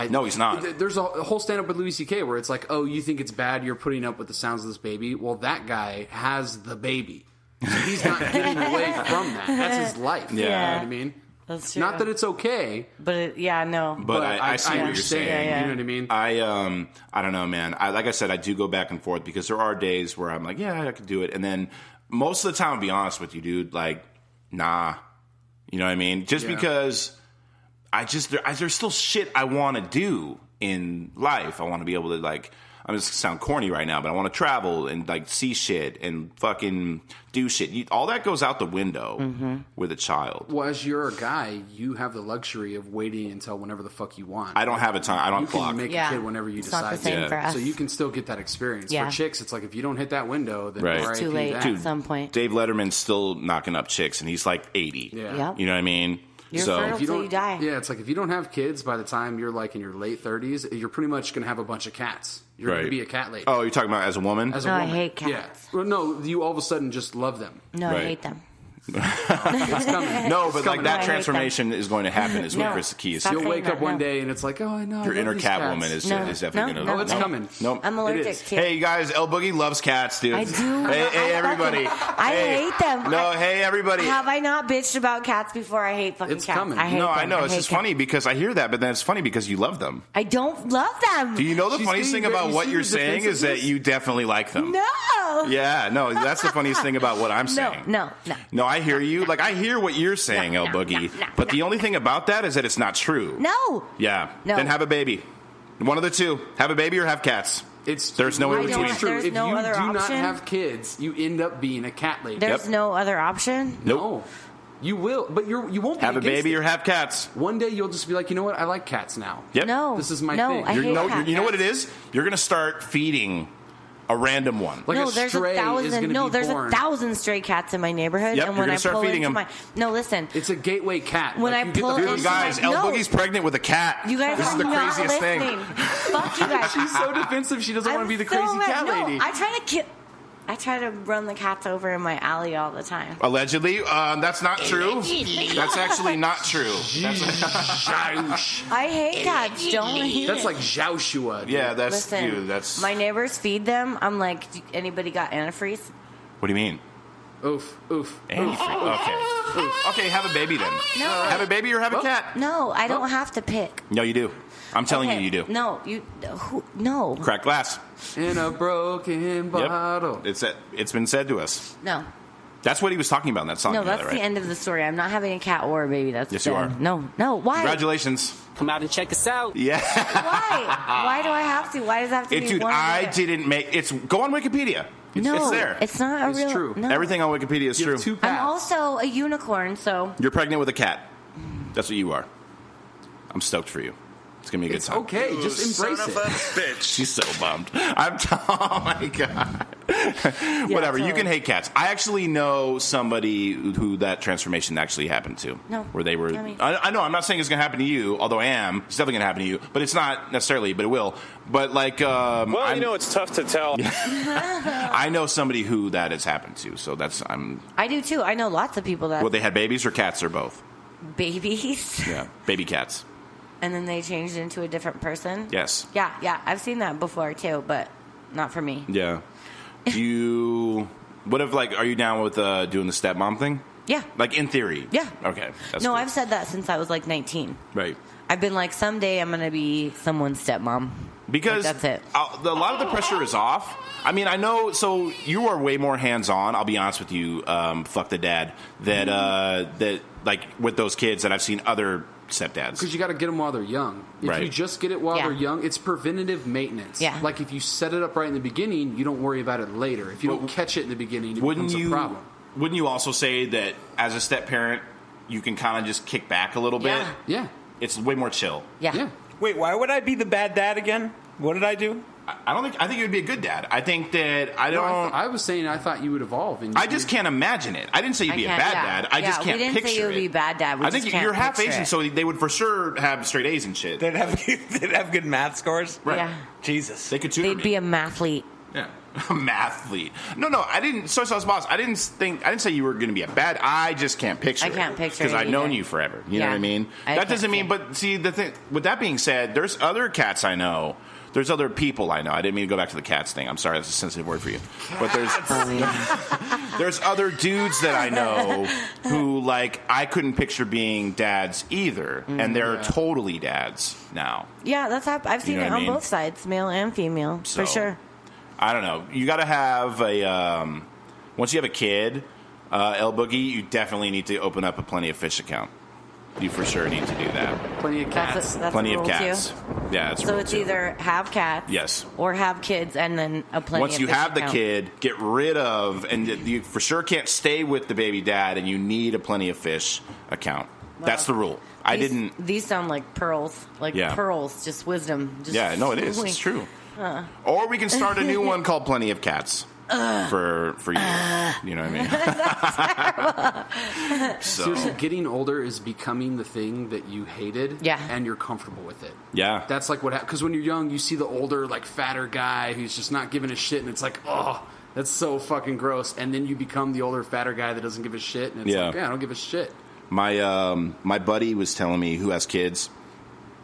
S3: No, he's not.
S4: There's a whole stand-up with Louis C.K. where it's like, oh, you think it's bad you're putting up with the sounds of this baby? Well, that guy has the baby. So he's not getting away from that. That's his life. You know
S3: Yeah.
S4: what I mean?
S5: That's true.
S4: Not that it's okay,
S5: But no.
S3: But I see what you're
S4: understand.
S3: saying.
S5: Yeah.
S4: You know what I mean?
S3: I don't know, man. Like I said, I do go back and forth because there are days where I'm like, yeah, I could do it. And then most of the time, I'll be honest with you, dude, like, nah. You know what I mean? Just because there's still shit I want to do in life. I want to be able to, like, I'm just sound corny right now, but I want to travel and like see shit and fucking do shit. All that goes out the window with a child.
S4: Well, as you're a guy, you have the luxury of waiting until whenever the fuck you want.
S3: I don't have a time. I don't
S4: You
S3: clock.
S4: can make
S5: Yeah.
S4: a kid whenever you
S5: It's
S4: decide
S5: not the same
S3: Yeah.
S5: for us.
S4: So you can still get that experience.
S5: Yeah.
S4: For chicks, it's like if you don't hit that window, then
S3: Right.
S4: RIP
S3: It's
S5: too late
S4: that.
S5: at some point.
S3: Dave Letterman's still knocking up chicks, and he's like 80.
S4: Yeah.
S5: Yep.
S3: You know what I mean?
S5: You're
S3: so
S5: fertile
S4: If you
S5: till
S4: don't,
S5: you die.
S4: Yeah, it's like if you don't have kids by the time you're like in your late 30s, you're pretty much going to have a bunch of cats. You're going
S3: Right.
S4: to be a cat lady.
S3: Oh, you're talking about as a woman?
S4: As a
S5: No, I
S4: woman.
S5: hate cats.
S4: Yeah. Well, no, you all of a sudden just love them.
S5: No,
S3: Right.
S5: I hate them.
S4: It's coming.
S3: no, but like
S5: I
S3: that
S5: hate
S3: transformation is going to happen. Is what
S5: No.
S3: Chris the Key is.
S5: Stop
S4: You'll
S5: saying
S4: wake up
S5: that,
S4: one
S5: no.
S4: day and it's like, oh, I know. I
S3: Your
S4: love
S3: inner
S4: these
S3: cat
S4: cats.
S3: woman is
S5: No.
S3: definitely
S5: No,
S3: going
S5: no,
S3: to.
S4: Oh, it's
S5: no.
S4: coming.
S3: Nope.
S5: I'm
S4: It
S5: allergic
S4: is.
S5: to.
S3: Hey, you guys, El Boogie loves cats, dude.
S5: I do.
S3: Hey, everybody.
S5: I
S3: Hey.
S5: hate them.
S3: No, hey, everybody.
S5: Have I not bitched about cats before? I hate fucking
S4: It's
S5: cats.
S4: coming.
S5: I hate
S3: No,
S5: them.
S3: I know. It's
S5: hate
S3: just
S5: cats.
S3: funny because I hear that, but then it's funny because you love them.
S5: I don't love them.
S3: Do you know the
S4: She's
S3: funniest thing
S4: getting
S3: about
S4: very-
S3: what
S4: you
S3: you're
S4: see the
S3: saying is that
S4: defensiveness?
S3: you definitely like them?
S5: No.
S3: Yeah, no, that's the funniest thing about what I'm saying.
S5: No.
S3: No, I hear you. Like, I hear what you're saying,
S5: No,
S3: El
S5: no,
S3: Boogie.
S5: no,
S3: But the only thing about that is that it's not true.
S5: No.
S3: Yeah.
S5: No.
S3: Then have a baby. One of the two. Have a baby or have cats. There's no in between.
S5: There's
S4: If
S5: no
S4: you
S5: other
S4: do not
S5: option?
S4: have kids, you end up being a cat lady.
S5: There's no other option.
S3: Nope.
S4: No. You will, but you won't be
S3: Have a
S4: against
S3: baby
S4: it.
S3: or have cats.
S4: One day you'll just be like, you know what? I like cats now.
S3: Yep.
S5: No.
S4: This is my
S5: no,
S4: thing.
S5: I hate cats.
S3: You know what it is? You're going to start feeding a random one.
S4: Like
S5: no,
S4: a
S5: there's
S4: stray
S5: a
S4: is
S5: thousand.
S4: going to
S5: No,
S4: be
S5: there's
S4: born.
S5: 1,000 stray cats in my neighborhood,
S3: Yep,
S5: and
S3: you're
S5: when
S3: gonna
S5: I
S3: start
S5: pull
S3: feeding
S5: into
S3: them.
S5: no, listen.
S4: It's a gateway cat.
S5: When I
S4: you get
S5: pull
S4: the
S5: into
S3: Dude, guys, El
S5: No.
S3: Boogie's pregnant with a cat.
S5: You guys
S3: this
S5: are
S3: is the
S5: not
S3: craziest
S5: listening.
S3: thing.
S5: Fuck you guys.
S4: She's so defensive. She doesn't want to be the crazy cat lady.
S5: I try to run the cats over in my alley all the time.
S3: Allegedly, that's not true. That's actually not true.
S5: I hate cats. Don't hate
S4: That's
S5: it.
S4: like Joshua. Dude.
S3: Yeah, that's
S5: Listen,
S3: dude. That's
S5: my neighbors feed them. I'm like, anybody got antifreeze?
S3: what do you mean?
S4: Oof.
S3: Antifreeze. Okay. Okay, have a baby then.
S5: No.
S3: Have a baby or have a cat.
S5: No, I don't have to pick.
S3: No, you do. I'm telling
S5: Okay,
S3: you do.
S5: No, no.
S3: Crack glass.
S4: In a broken bottle.
S3: Yep. It's been said to us.
S5: No.
S3: That's what he was talking about in that song.
S5: No,
S3: the
S5: that's
S3: other,
S5: the
S3: right?
S5: end of the story. I'm not having a cat or a baby. That's
S3: Yes, you
S5: dead.
S3: are.
S5: No. Why?
S3: Congratulations.
S7: Come out and check us out.
S3: Yeah.
S5: Why? Why do I have to? Why does it have to be
S3: Dude,
S5: one or the
S3: I
S5: other?
S3: didn't make. It's go on Wikipedia.
S5: No,
S3: it's there.
S5: It's not a
S4: It's
S5: real.
S4: true.
S5: No.
S3: Everything on Wikipedia is
S4: You
S3: true.
S4: have two
S5: I'm
S4: paths.
S5: also a unicorn, so
S3: You're pregnant with a cat. That's what you are. I'm stoked for you. It's gonna be a good
S4: It's
S3: time.
S4: okay. Just embrace it.
S2: bitch.
S3: She's so bummed. Oh my god. Whatever. You
S5: totally.
S3: can hate cats. I actually know somebody who that transformation actually happened to.
S5: No.
S3: Where they were.
S5: I mean-
S3: I know. I'm not saying it's gonna happen to you, although I am. It's definitely gonna happen to you. But it's not necessarily. But it will. But like.
S7: Well, you know, it's tough to tell.
S3: I know somebody who that has happened to. So that's.
S5: I do too. I know lots of people that
S3: Well, they had babies or cats or both.
S5: babies,
S3: Yeah. Baby cats.
S5: and then they changed into a different person.
S3: Yes.
S5: Yeah. I've seen that before too, but not for me.
S3: Yeah. Do you. What if like? Are you down with doing the stepmom thing?
S5: Yeah.
S3: Like in theory.
S5: Yeah.
S3: Okay. That's
S5: No,
S3: cool.
S5: I've said that since I was like 19.
S3: Right.
S5: I've been like, someday I'm gonna be someone's stepmom.
S3: Because
S5: Like, that's it.
S3: A lot of the pressure is off. I mean, I know. So you are way more hands-on. I'll be honest with you. Fuck the dad. That like with those kids that I've seen other stepdads.
S4: Because you got to get them while they're young. If
S3: Right.
S4: you just get it while
S5: Yeah.
S4: they're young, it's preventative maintenance.
S5: Yeah.
S4: Like if you set it up right in the beginning, you don't worry about it later. If you don't catch it in the beginning, it
S3: Wouldn't
S4: becomes
S3: you?
S4: a problem.
S3: Wouldn't you also say that as a step parent, you can kind of just kick back a little bit?
S5: Yeah.
S4: Yeah.
S3: It's way more chill.
S5: Yeah.
S6: Wait, why would I be the bad dad again? What did I do?
S3: I don't think. I think you would be a good dad. I think that I
S4: No,
S3: don't.
S4: I was saying I thought you would evolve. And
S3: I just can't imagine it. I didn't say you'd be a
S5: can't-
S3: bad
S5: yeah.
S3: dad. I just
S5: Yeah,
S3: can't
S5: we didn't
S3: picture
S5: say you would
S3: it.
S5: be bad dad. We
S3: I think
S5: just can't
S3: you're half
S5: picture
S3: Asian,
S5: it.
S3: so they would for sure have straight A's and shit.
S6: They'd have good math scores.
S3: Right.
S5: Yeah.
S6: Jesus.
S3: They could tutor
S5: They'd
S3: me.
S5: be a mathlete.
S3: Yeah. A mathlete. No, I didn't. Soy Sauce Boss, I didn't say you were going to be a bad. I just can't picture
S5: I can't
S3: it.
S5: picture
S3: Because
S5: it
S3: I've known
S5: either.
S3: you forever. You know
S5: Yeah.
S3: what I mean?
S5: I
S3: That doesn't
S5: can't
S3: mean,
S5: see.
S3: but see, the thing, with that being said, there's other cats I know. There's other people I know. I didn't mean to go back to the cats thing. I'm sorry, that's a sensitive word for you. But there's other dudes that I know who, like, I couldn't picture being dads either. And they're totally dads now.
S5: Yeah, that's I've seen
S3: You know
S5: it
S3: what I
S5: on
S3: mean?
S5: both sides, male and female,
S3: So-
S5: for sure.
S3: I don't know. You got to have a once you have a kid, El Boogie, you definitely need to open up a Plenty of Fish account. You for sure need to do that.
S4: plenty of cats.
S5: That's
S3: Plenty
S5: a
S3: of
S5: rule
S3: cats.
S5: Too.
S3: Yeah, it's
S5: So
S3: rule
S5: it's
S3: too.
S5: either have cats,
S3: Yes.
S5: or have kids, and then a plenty.
S3: Once
S5: of
S3: you
S5: fish
S3: have the
S5: account.
S3: kid, get rid of, and you for sure can't stay with the baby dad, and you need a Plenty of Fish account. That's the rule.
S5: These sound like pearls,
S3: Yeah.
S5: pearls, just wisdom. Just
S3: Yeah, no, it is. It's true. Or we can start a new one called Plenty of Cats. For you. You know what I mean? So,
S4: Seriously, getting older is becoming the thing that you hated.
S5: Yeah.
S4: And you're comfortable with it.
S3: yeah.
S4: That's like what happens. Because when you're young, you see the older, like, fatter guy who's just not giving a shit, and it's like, oh, that's so fucking gross. And then you become the older, fatter guy that doesn't give a shit, and it's
S3: Yeah.
S4: like, yeah, I don't give a shit.
S3: My buddy was telling me, who has kids,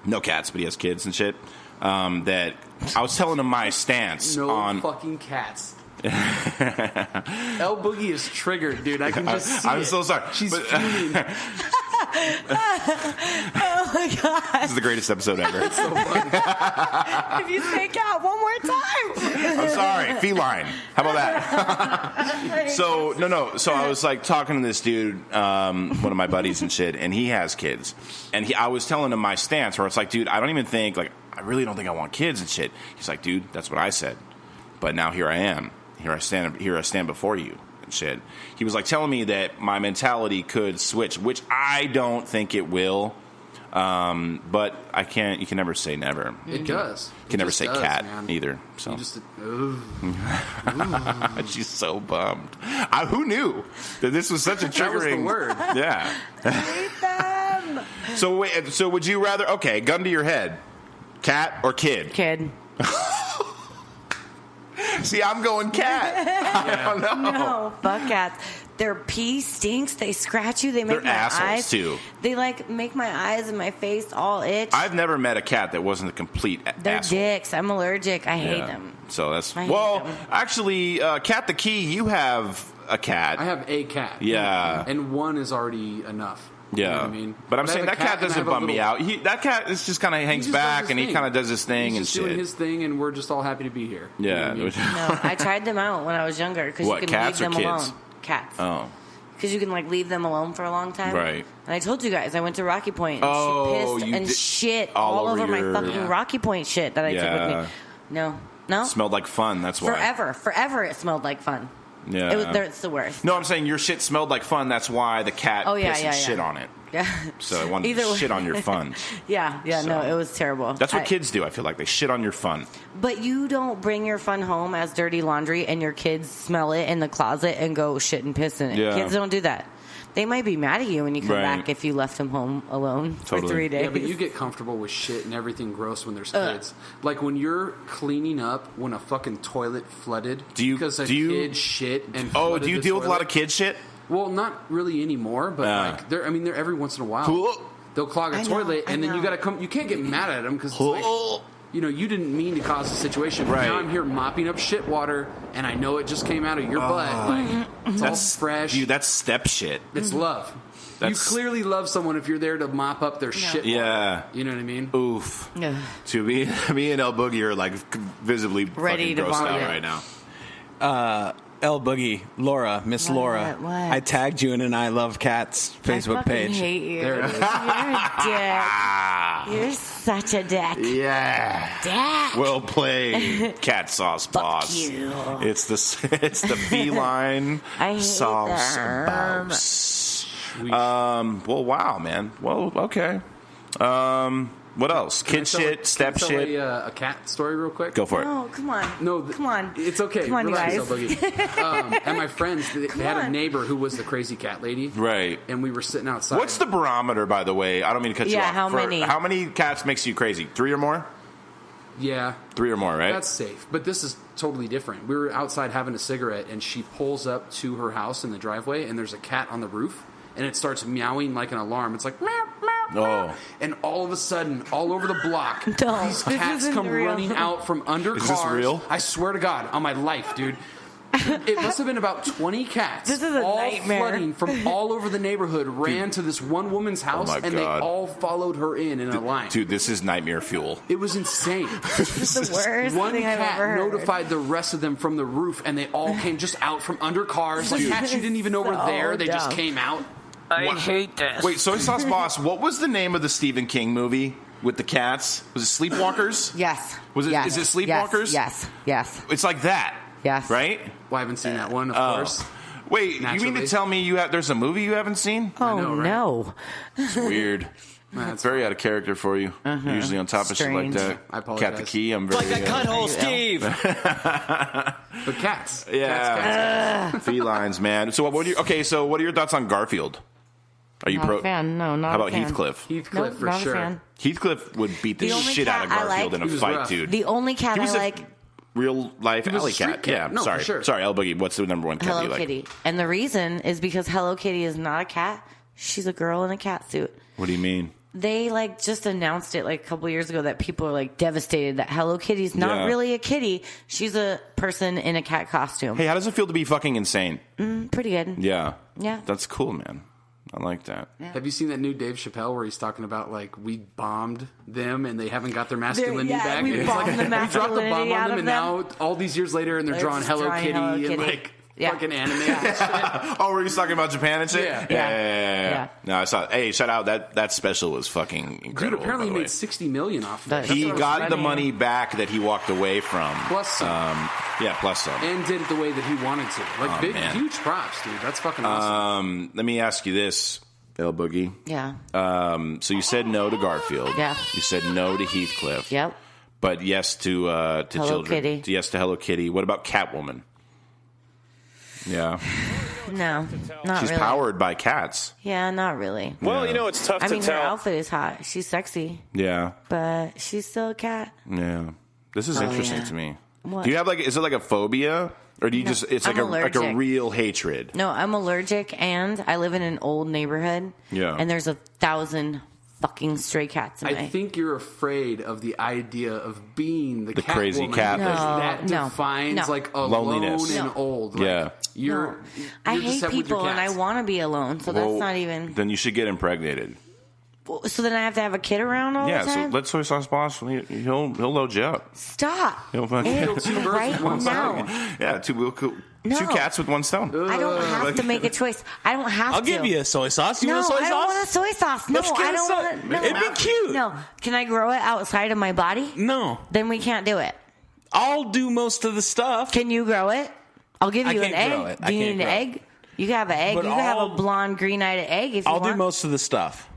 S3: no cats, but he has kids and shit, that I was telling him my stance
S4: No
S3: on.
S4: fucking cats. El Boogie is triggered, dude. I can just see
S3: I'm
S4: it.
S3: so sorry.
S4: She's
S3: But-
S4: fuming.
S5: Oh my god!
S3: This is the greatest episode ever.
S5: If you say cat one more time,
S3: I'm sorry, feline. How about that? So no. So I was like talking to this dude, one of my buddies and shit, and he has kids, and I was telling him my stance, where it's like, dude, I don't even think like I really don't think I want kids and shit. He's like, dude, that's what I said. But now here I am. Here I stand before you and shit. He was like telling me that my mentality could switch, which I don't think it will. But you can never say never.
S4: It does.
S3: You can never say cat either. So
S4: You just,
S3: she's so bummed. Who knew that this was such a triggering
S4: word?
S3: Yeah.
S5: Hate them.
S3: So wait. So would you rather? Okay, gun to your head, cat or kid?
S5: Kid.
S3: See, I'm going cat. I don't know.
S5: No, fuck cats. Their pee stinks. They scratch you. They make
S3: They're
S5: my
S3: assholes,
S5: eyes
S3: too.
S5: They like make my eyes and my face all itch.
S3: I've never met a cat that wasn't a complete
S5: They're
S3: asshole.
S5: dicks. I'm allergic. I hate them.
S3: So that's
S5: I hate them.
S3: Actually, Cat the Key, you have a cat.
S4: I have a cat.
S3: Yeah.
S4: And one is already enough.
S3: Yeah,
S4: You know what I mean?
S3: but I'm
S4: I
S3: saying
S4: have
S3: that
S4: a
S3: cat
S4: and I
S3: doesn't
S4: have a
S3: bum me
S4: little-
S3: out. That cat is just kind of hangs
S4: just does
S3: back
S4: his
S3: and he
S4: thing.
S3: kind of does his thing
S4: He's
S3: and
S4: just doing
S3: shit.
S4: his thing, and we're just all happy to be here. You know
S3: Yeah.
S4: what I mean?
S5: No, I tried them out when I was younger because you
S3: What,
S5: can
S3: cats
S5: leave
S3: or
S5: them
S3: kids?
S5: alone. Cats.
S3: Oh,
S5: Because you can like leave them alone for a long time.
S3: Right.
S5: And I told you guys I went to Rocky Point and
S3: Oh,
S5: she
S3: you
S5: pissed and
S3: did-
S5: shit
S3: all
S5: all
S3: over
S5: over
S3: your-
S5: my fucking
S4: Yeah.
S5: Rocky Point shit that I took
S3: Yeah.
S5: with me. No.
S3: smelled like fun. That's why.
S5: Forever it smelled like fun.
S3: Yeah.
S5: It's the worst.
S3: No, I'm saying your shit smelled like fun. That's why the cat pissed and shit on it.
S5: Yeah.
S3: So I wanted
S5: Either
S3: to
S5: way.
S3: shit on your fun.
S5: Yeah,
S3: So-
S5: no, it was terrible.
S3: That's what kids do. I feel like they shit on your fun.
S5: But you don't bring your fun home as dirty laundry and your kids smell it in the closet and go shit and piss in it.
S3: Yeah.
S5: Kids don't do that. They might be mad at you when you come
S3: Right.
S5: back if you left them home alone for
S3: Totally.
S5: 3 days.
S4: Yeah, but you get comfortable with shit and everything gross when there's kids. Like when you're cleaning up when a fucking toilet flooded because a kid shit and
S3: Oh,
S4: flooded
S3: do you
S4: the
S3: deal with a lot of
S4: toilet.
S3: kid shit?
S4: Well, not really anymore, but like they're every once in a while. They'll clog a
S5: I know,
S4: toilet, and
S5: I
S4: then you
S5: know.
S4: gotta come. You can't get mad at them because like, you didn't mean to cause the situation. But
S3: Right.
S4: now I'm here mopping up shit water, and I know it just came out of your butt. Like it's all fresh.
S3: Dude, that's step shit.
S4: It's love.
S3: That's-
S4: You clearly love someone if you're there to mop up their shit. Water.
S3: Yeah.
S4: You know what I mean?
S3: Oof.
S5: Ugh.
S3: To me and El Boogie are like visibly
S5: Ready
S3: fucking
S5: to
S3: grossed
S5: vomit.
S3: out right now.
S8: L Boogie, Laura, Miss Laura.
S5: What?
S8: I tagged you in an I Love Cats Facebook
S5: I fucking
S8: page.
S5: hate you.
S4: There it is.
S5: You're a dick. You're such a dick.
S3: Yeah.
S5: Dick.
S3: Well played, Cat Sauce Boss.
S5: you.
S3: It's the feline
S5: I hate
S3: sauce
S5: them.
S3: boss. Well, wow, man. Well, okay. What else?
S4: Can I
S3: Kid
S4: tell
S3: shit,
S4: can
S3: step
S4: I tell
S3: shit.
S4: A cat story real quick.
S3: Go for it.
S5: No, come on.
S4: No,
S5: come on.
S4: It's okay.
S5: Come on, you
S4: Relax,
S5: guys.
S4: Boogie. And my friends, they had a
S5: on.
S4: neighbor who was the crazy cat lady.
S3: Right.
S4: And we were sitting outside.
S3: What's the barometer, by the way? I don't mean to cut you
S5: Yeah,
S3: off.
S5: how many?
S3: How many cats makes you crazy? 3 or more?
S4: Yeah.
S3: 3 or more, right?
S4: That's safe. But this is totally different. We were outside having a cigarette, and she pulls up to her house in the driveway, and there's a cat on the roof, and it starts meowing like an alarm. It's like, meow, meow, meow.
S3: Oh.
S4: And all of a sudden, all over the block,
S5: Don't.
S4: these
S5: This
S4: cats
S5: isn't
S4: come
S5: real.
S4: running out from under
S3: Is
S4: cars.
S3: this real?
S4: I swear to God, on my life, dude. It must have been about 20 cats.
S5: This is a
S4: all
S5: nightmare.
S4: flooding from all over the neighborhood, ran to this one woman's house,
S3: my
S4: and
S3: God.
S4: they all followed her in a line.
S3: Dude, this is nightmare fuel.
S4: It was insane.
S5: This is the worst
S4: One
S5: thing I've
S4: cat
S5: ever heard.
S4: notified the rest of them from the roof, and they all came just out from under cars. Like cats you didn't even know were
S5: So
S4: there. They just
S5: dumb.
S4: came out.
S7: I hate this.
S3: Wait, Soy Sauce Boss, what was the name of the Stephen King movie with the cats? Was it Sleepwalkers?
S5: Yes.
S3: Was it-
S5: Yes.
S3: is it Sleepwalkers?
S5: Yes. Yes.
S3: It's like that.
S5: Yes.
S3: Right?
S4: Well, I haven't seen that one, of
S3: Oh.
S4: course.
S3: Wait, you mean
S4: Naturally.
S3: to tell me there's a movie you haven't seen?
S5: Oh
S4: know, right?
S5: no.
S3: It's weird.
S4: That's
S3: Very out of character for you. Usually on top of shit like
S5: Strange.
S3: that.
S4: I apologize.
S3: Cat the Key, I'm very...
S1: Like that cuthole, Steve.
S4: But cats.
S3: Yeah.
S4: Cats.
S3: Felines, man. So what are your thoughts on Garfield? Are you
S5: Not
S3: pro?
S5: a fan. No, not
S3: How
S5: a
S3: about
S5: fan.
S3: Heathcliff?
S4: Heathcliff,
S5: Nope,
S4: for
S5: not
S4: sure.
S5: a fan.
S3: Heathcliff would beat the
S5: The only
S3: shit out of
S5: cat I
S3: Garfield
S5: like-
S3: in
S4: He
S3: a
S4: was
S3: fight,
S4: rough.
S3: dude.
S5: The only cat
S3: He
S5: I
S3: was a
S5: like,
S3: real life
S4: was a
S3: alley
S4: street
S3: cat.
S4: cat.
S3: Yeah,
S4: No,
S3: sorry.
S4: for sure.
S3: Sorry, El Boogie. What's the number one cat
S5: Hello
S3: you like?
S5: Kitty. And the reason is because Hello Kitty is not a cat. She's a girl in a cat suit.
S3: What do you mean?
S5: They just announced it a couple years ago that people are devastated that Hello Kitty's not
S3: Yeah.
S5: really a kitty. She's a person in a cat costume.
S3: Hey, how does it feel to be fucking insane?
S5: Pretty good.
S3: Yeah.
S5: Yeah.
S3: That's cool, man. I like that.
S4: Have you seen that new Dave Chappelle where he's talking about we bombed them and they haven't got their masculinity back?
S5: we
S4: And it's
S5: bombed the
S4: we dropped the bomb
S5: masculinity
S4: on
S5: out
S4: them,
S5: of
S4: and
S5: them.
S4: now all these years later, and they're drawing
S5: just
S4: Hello
S5: drawing
S4: Kitty
S5: Hello
S4: and
S5: Kitty. Yeah.
S4: Fucking anime and shit.
S3: Oh, were you talking about Japan and shit?
S4: Yeah.
S3: Yeah. No, I saw. Hey, shout out that special was fucking
S4: Dude,
S3: incredible.
S4: apparently
S3: by
S4: he
S3: the way.
S4: made $60 million off of it.
S3: He
S4: That's what I was
S3: got the
S4: reading.
S3: money back that he walked away from.
S4: Plus some.
S3: Yeah, plus some.
S4: And did it the way that he wanted to. Like, big,
S3: man.
S4: huge props, dude. That's fucking awesome.
S3: Let me ask you this, El Boogie.
S5: Yeah.
S3: So you said no to Garfield.
S5: Yeah.
S3: You said no to Heathcliff.
S5: Yep.
S3: But yes to
S5: Hello
S3: children.
S5: Kitty.
S3: Yes to Hello Kitty. What about Catwoman? Yeah.
S5: No, not
S3: She's
S5: really.
S3: powered by cats.
S5: Yeah, not really.
S7: Well, it's tough
S5: I
S7: to
S5: mean, her
S7: tell.
S5: outfit is hot. She's sexy,
S3: Yeah.
S5: but she's still a cat.
S3: Yeah. This is interesting
S5: yeah.
S3: to me.
S5: What?
S3: Do you have is it like a phobia? Or do you just, it's like
S5: I'm
S3: like a
S5: allergic.
S3: real hatred?
S5: No, I'm allergic, and I live in an old neighborhood.
S3: Yeah.
S5: And there's 1,000 fucking stray cats in
S4: I
S5: my...
S4: think you're afraid of the idea of being the cat
S3: crazy
S4: woman,
S3: cat
S4: because
S5: No,
S4: that
S5: no,
S4: defines
S5: no.
S4: like alone
S3: Loneliness.
S4: and
S5: No.
S4: old. Like,
S3: Yeah.
S4: You're,
S5: No. I
S4: you're just
S5: hate
S4: set with your
S5: people, and I
S4: cats.
S5: want to be alone, so
S3: Well,
S5: that's not even...
S3: Then you should get impregnated.
S5: So then I have to have a kid around all
S3: Yeah,
S5: the
S3: so
S5: time?
S3: let Soy Sauce Boss, he'll load you up.
S5: Stop.
S3: He'll fucking
S5: It-
S3: kill
S4: two birds
S5: right
S4: with one
S5: now.
S4: stone.
S3: Yeah, two
S5: No.
S3: cats with one stone.
S5: I don't have to make a choice. I don't have
S8: I'll
S5: to.
S8: give you a soy sauce. You
S5: No,
S8: want a soy
S5: I don't
S8: sauce?
S5: want a soy sauce. No,
S8: Let's get
S5: I
S8: a
S5: don't
S8: soy-
S5: want it. No.
S8: It'd be cute.
S5: No. Can I grow it outside of my body?
S8: No.
S5: Then we can't do it.
S8: I'll do most of the stuff.
S5: Can you grow it? I'll give
S8: I
S5: you an
S8: can't
S5: egg.
S8: grow it. I
S5: Do you
S8: can't
S5: need an
S8: grow it.
S5: egg? You can have an egg.
S8: But
S5: You can have a
S8: I'll-
S5: blonde, green-eyed egg if you
S8: I'll
S5: want.
S8: do most of the stuff.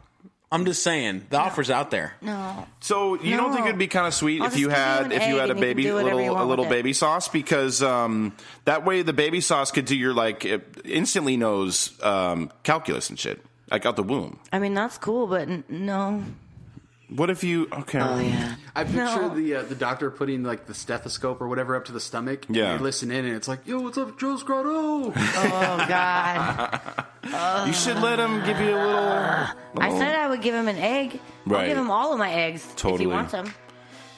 S8: I'm just saying, the offer's out there.
S5: No.
S3: So you don't think
S5: No.
S3: it'd be kind of sweet
S5: I'll
S3: if
S5: just
S3: you
S5: give you
S3: had
S5: an
S3: a
S5: egg and you can
S3: baby
S5: do whatever you want
S3: little
S5: with it.
S3: baby sauce, because that way the baby sauce could do your it instantly knows calculus and shit like out the womb.
S5: I mean, that's cool, but no.
S3: What if you okay?
S5: Oh, yeah.
S4: I picture
S5: No.
S4: the doctor putting like the stethoscope or whatever up to the stomach.
S3: Yeah.
S4: And you listen in, and it's like, "Yo, what's up, Joe Scrotto?"
S5: Oh, God.
S3: You should let him give you a little.
S5: I said I would give him an egg.
S3: Right.
S5: I'll give him all of my eggs if
S3: Totally.
S5: he wants them.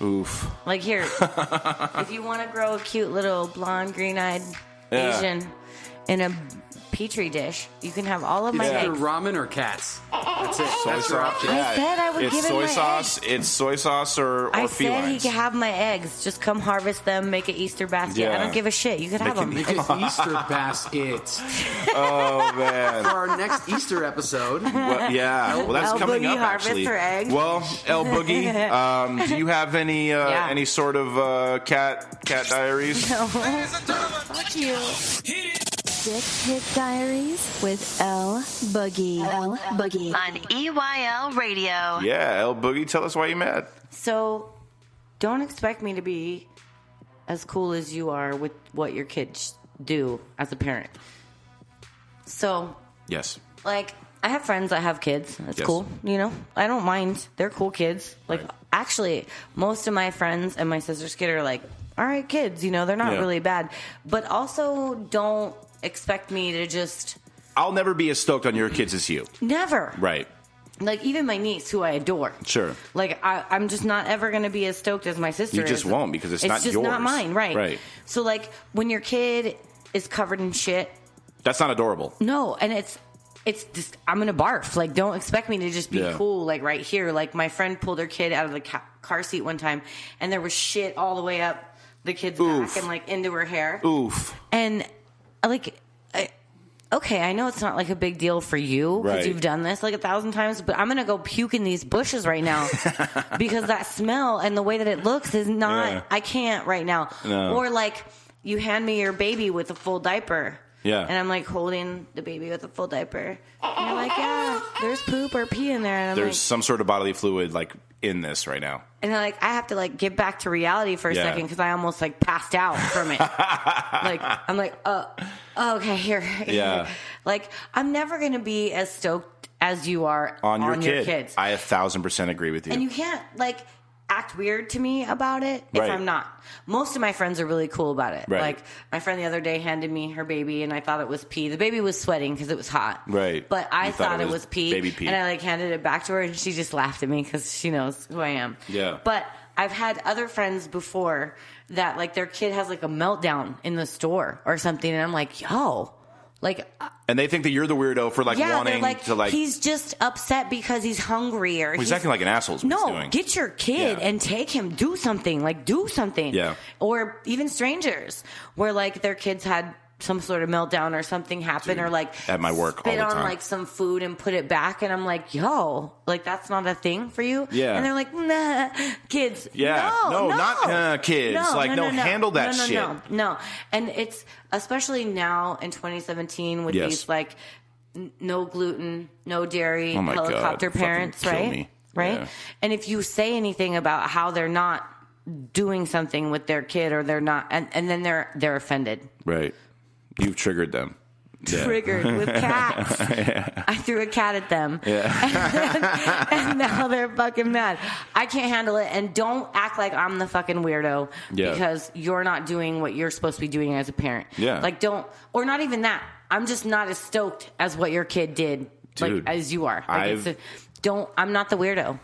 S3: Oof.
S5: Like, here, if you want to grow a cute little blonde, green-eyed
S3: Yeah.
S5: Asian in a petri dish, you can have all of my
S4: Either
S5: eggs.
S4: ramen or cats. That's it. That's your option.
S5: I said I would
S3: it's
S5: give him
S3: soy
S5: my
S3: sauce. It's soy sauce or
S5: I said he
S3: felines.
S5: could have my eggs. Just come harvest them, make an Easter basket.
S3: Yeah.
S5: I don't give a shit. You could have them.
S4: Make an Easter basket
S3: Oh man.
S4: for our next Easter episode.
S3: Well, yeah, well, that's
S5: El
S3: coming
S5: Boogie
S3: up
S5: harvest
S3: actually.
S5: her eggs.
S3: Well, El Boogie, do you have any
S5: Yeah.
S3: any sort of cat diaries?
S5: Fuck you.
S9: Dick Pic Diaries with L Boogie. L Boogie.
S10: On EYL Radio.
S3: Yeah, El Boogie, tell us why you mad.
S5: So, don't expect me to be as cool as you are with what your kids do as a parent. So,
S3: Yes.
S5: like, I have friends that have kids. That's
S3: Yes.
S5: cool. You know, I don't mind. They're cool kids. Like,
S3: Right.
S5: actually, most of my friends and my sister's kid are like, all right, kids, you know, they're not
S3: Yeah.
S5: really bad. But also, don't expect me to just
S3: I'll never be as stoked on your kids as you.
S5: never.
S3: Right.
S5: Like, even my niece, who I adore.
S3: Sure.
S5: Like, I'm just not ever going to be as stoked as my sister
S3: You
S5: is.
S3: just won't, because it's not
S5: just
S3: yours.
S5: not mine, right?
S3: Right.
S5: So, like, when your kid is covered in shit,
S3: That's not adorable.
S5: no, and it's just, I'm going to barf. Like, don't expect me to just be
S3: Yeah.
S5: cool, like, right here. Like, my friend pulled her kid out of the car seat one time, and there was shit all the way up the kid's
S3: Oof.
S5: back and, like, into her hair.
S3: Oof.
S5: And, like, okay, I know it's not like a big deal for you because
S3: Right.
S5: you've done this like 1,000 times, but I'm going to go puke in these bushes right now because that smell and the way that it looks is not,
S3: Yeah.
S5: I can't right now.
S3: No.
S5: Or like you hand me your baby with a full diaper.
S3: Yeah.
S5: And I'm like holding the baby with a full diaper. And you're like, yeah, there's poop or pee in there. And I'm
S3: There's some sort of bodily fluid like in this right now.
S5: and then, like, I have to like get back to reality for a
S3: Yeah.
S5: second because I almost like passed out from it. Like I'm like, okay, here.
S3: Yeah.
S5: Like I'm never gonna be as stoked as you are
S3: On your kid.
S5: kids,
S3: I 1,000% agree with you.
S5: and you can't like act weird to me about it if
S3: Right.
S5: I'm not. Most of my friends are really cool about it.
S3: Right.
S5: Like my friend the other day handed me her baby, and I thought it was pee. The baby was sweating because it was hot.
S3: Right.
S5: But I
S3: You thought
S5: thought
S3: it
S5: it
S3: was
S5: was pee,
S3: baby pee.
S5: and I like handed it back to her, and she just laughed at me because she knows who I am.
S3: Yeah.
S5: But I've had other friends before that like their kid has like a meltdown in the store or something, and I'm like, yo, like.
S3: And they think that you're the weirdo for like
S5: Yeah,
S3: wanting
S5: they're like,
S3: to like.
S5: he's just upset because he's hungry or
S3: he's acting like an asshole. Is what
S5: no,
S3: he's doing.
S5: get your kid
S3: Yeah.
S5: and take him. Do something. Like, do something.
S3: Yeah.
S5: Or even strangers where, like, their kids had some sort of meltdown or something happen, or like
S3: at my work
S5: spit
S3: all the
S5: on
S3: time.
S5: like some food and put it back, and I'm like, yo, like that's not a thing for you.
S3: Yeah.
S5: And they're like, nah, kids.
S3: Yeah. No, not kids. Handle that shit.
S5: No. And it's especially now in 2017 with these like no gluten, no dairy helicopter parents, right? Right. Yeah. And if you say anything about how they're not doing something with their kid, or they're not, and then they're offended.
S3: Right. You've triggered them.
S5: Triggered with cats. I threw a cat at them. And now they're fucking mad. I can't handle it. And don't act like I'm the fucking weirdo because you're not doing what you're supposed to be doing as a parent.
S3: Yeah.
S5: Like or not even that. I'm just not as stoked as what your kid did,
S3: Dude,
S5: as you are. Like I'm not the weirdo.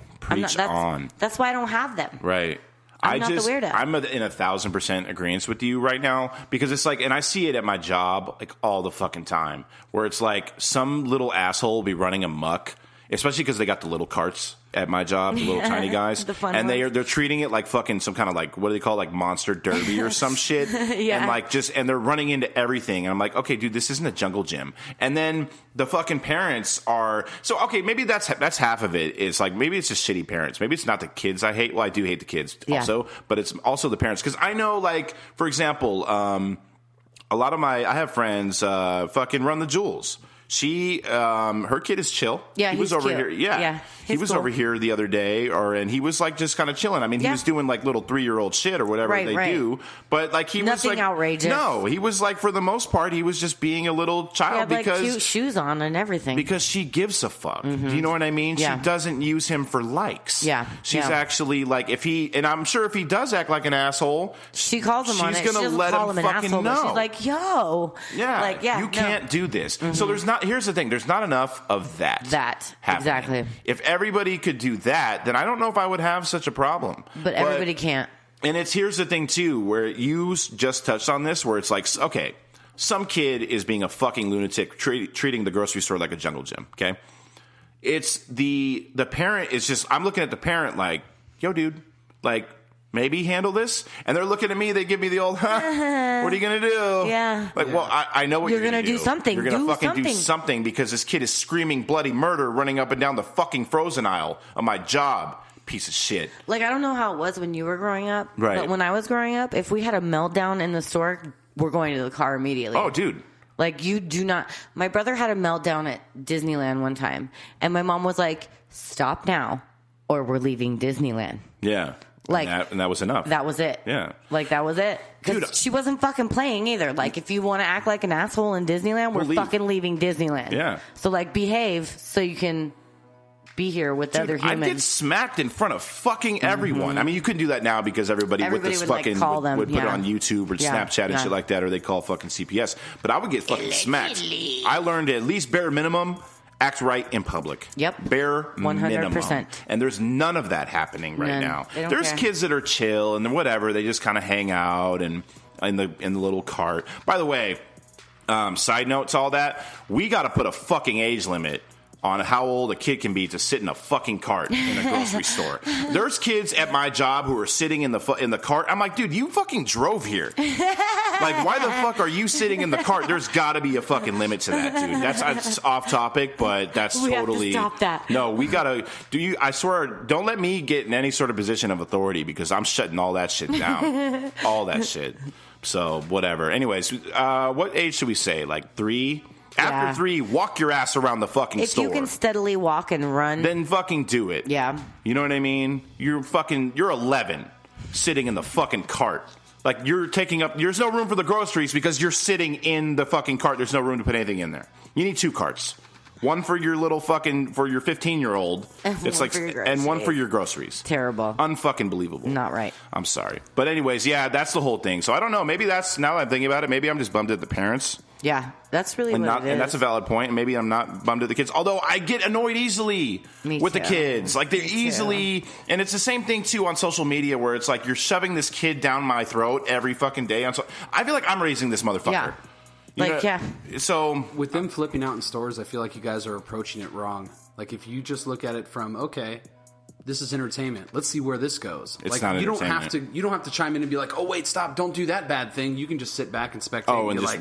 S5: That's why I don't have them.
S3: Right.
S5: I'm not the weirdo.
S3: I'm in 1,000% agreement with you right now, because it's like, and I see it at my job like all the fucking time, where it's like some little asshole will be running amok, especially because they got the little carts at my job, the little tiny guys,
S5: the fun
S3: and
S5: ones.
S3: they're treating it like fucking some kind of like, what do they call it? Like monster derby or some shit, and like and they're running into everything, and I'm like, okay, dude, this isn't a jungle gym. And then the fucking parents are maybe that's half of it. Is like, maybe it's just shitty parents. Maybe it's not the kids I hate. Well, I do hate the kids also, but it's also the parents, because I know, like, for example, a lot of I have friends fucking run the Jewels. She, her kid is chill.
S5: Yeah,
S3: he was over
S5: cute.
S3: here. Yeah, he was over here the other day, and he was like just kind of chilling. I mean, he was doing like little 3-year-old shit or whatever they do, but like he was like
S5: outrageous.
S3: No, he was like, for the most part, he was just being a little child, because
S5: like cute shoes on and everything.
S3: Because she gives a fuck. Do you know what I mean?
S5: Yeah.
S3: She doesn't use him for likes.
S5: Yeah,
S3: she's actually like, and I'm sure if he does act like an asshole,
S5: she calls him on it.
S3: She's gonna let him fucking know.
S5: She's like, yo,
S3: you can't do this. So here's the thing. There's not enough of that. Happening.
S5: Exactly.
S3: If everybody could do that, then I don't know if I would have such a problem.
S5: But everybody can't.
S3: And here's the thing too, where you just touched on this, where it's like, okay, some kid is being a fucking lunatic, treating the grocery store like a jungle gym. Okay, it's the parent is just. I'm looking at the parent like, yo, dude, like, maybe handle this, and they're looking at me. They give me the old, what are you gonna do?
S5: Yeah.
S3: Like, well, I know what you're gonna
S5: do. Something.
S3: You're gonna do something, because this kid is screaming bloody murder, running up and down the fucking frozen aisle of my job. Piece of shit.
S5: Like, I don't know how it was when you were growing up,
S3: right?
S5: But when I was growing up, if we had a meltdown in the store, we're going to the car immediately.
S3: Oh, dude.
S5: Like, you do not. My brother had a meltdown at Disneyland one time, and my mom was like, "Stop now, or we're leaving Disneyland."
S3: Yeah.
S5: Like,
S3: and that was enough.
S5: That was it.
S3: Yeah.
S5: Like, that was it. Because she wasn't fucking playing either. Like, if you want to act like an asshole in Disneyland, we're fucking leaving Disneyland.
S3: Yeah.
S5: So, like, behave so you can be here with other humans.
S3: I get smacked in front of fucking everyone. I mean, you couldn't do that now because everybody with this
S5: would,
S3: fucking
S5: like, call them.
S3: would put it on YouTube or Snapchat and shit like that, or they call fucking CPS. But I would get fucking smacked. I learned to at least bare minimum act right in public.
S5: Yep.
S3: Bare
S5: 100%.
S3: minimum. And there's none of that happening right now. There's
S5: care.
S3: kids that are chill and whatever. They just kind of hang out and in the little cart. By the way, side note to all that, we got to put a fucking age limit on how old a kid can be to sit in a fucking cart in a grocery store. There's kids at my job who are sitting in the cart. I'm like, dude, you fucking drove here. Like, why the fuck are you sitting in the cart? There's got to be a fucking limit to that, dude. That's off topic, but that's totally.
S5: Have to stop that.
S3: No, we gotta. I swear, don't let me get in any sort of position of authority, because I'm shutting all that shit down. All that shit. So whatever. Anyways, what age should we say? Like 3? After 3, walk your ass around the fucking store.
S5: If you can steadily walk and run,
S3: then fucking do it.
S5: Yeah.
S3: You know what I mean? You're 11 sitting in the fucking cart. Like, you're taking up, there's no room for the groceries because you're sitting in the fucking cart. There's no room to put anything in there. You need 2 carts. One for your little fucking, for your 15-year-old.
S5: It's like,
S3: and one for your groceries.
S5: Terrible.
S3: Unfucking believable.
S5: Not right.
S3: I'm sorry. But anyways, yeah, that's the whole thing. So I don't know. Maybe that's, now that I'm thinking about it, maybe I'm just bummed at the parents.
S5: Yeah, that's really what it is.
S3: And that's a valid point. And maybe I'm not bummed at the kids. Although I get annoyed easily with the kids. Like, they're easily... And it's the same thing, too, on social media, where it's like, you're shoving this kid down my throat every fucking day. I feel like I'm raising this motherfucker.
S5: Yeah.
S3: So...
S4: With them flipping out in stores, I feel like you guys are approaching it wrong. Like, if you just look at it from, okay, this is entertainment. Let's see where this goes.
S3: It's not
S4: you
S3: entertainment.
S4: You don't have to chime in and be like, oh wait, stop, don't do that bad thing. You can just sit back and spectate.
S3: Oh, and
S4: just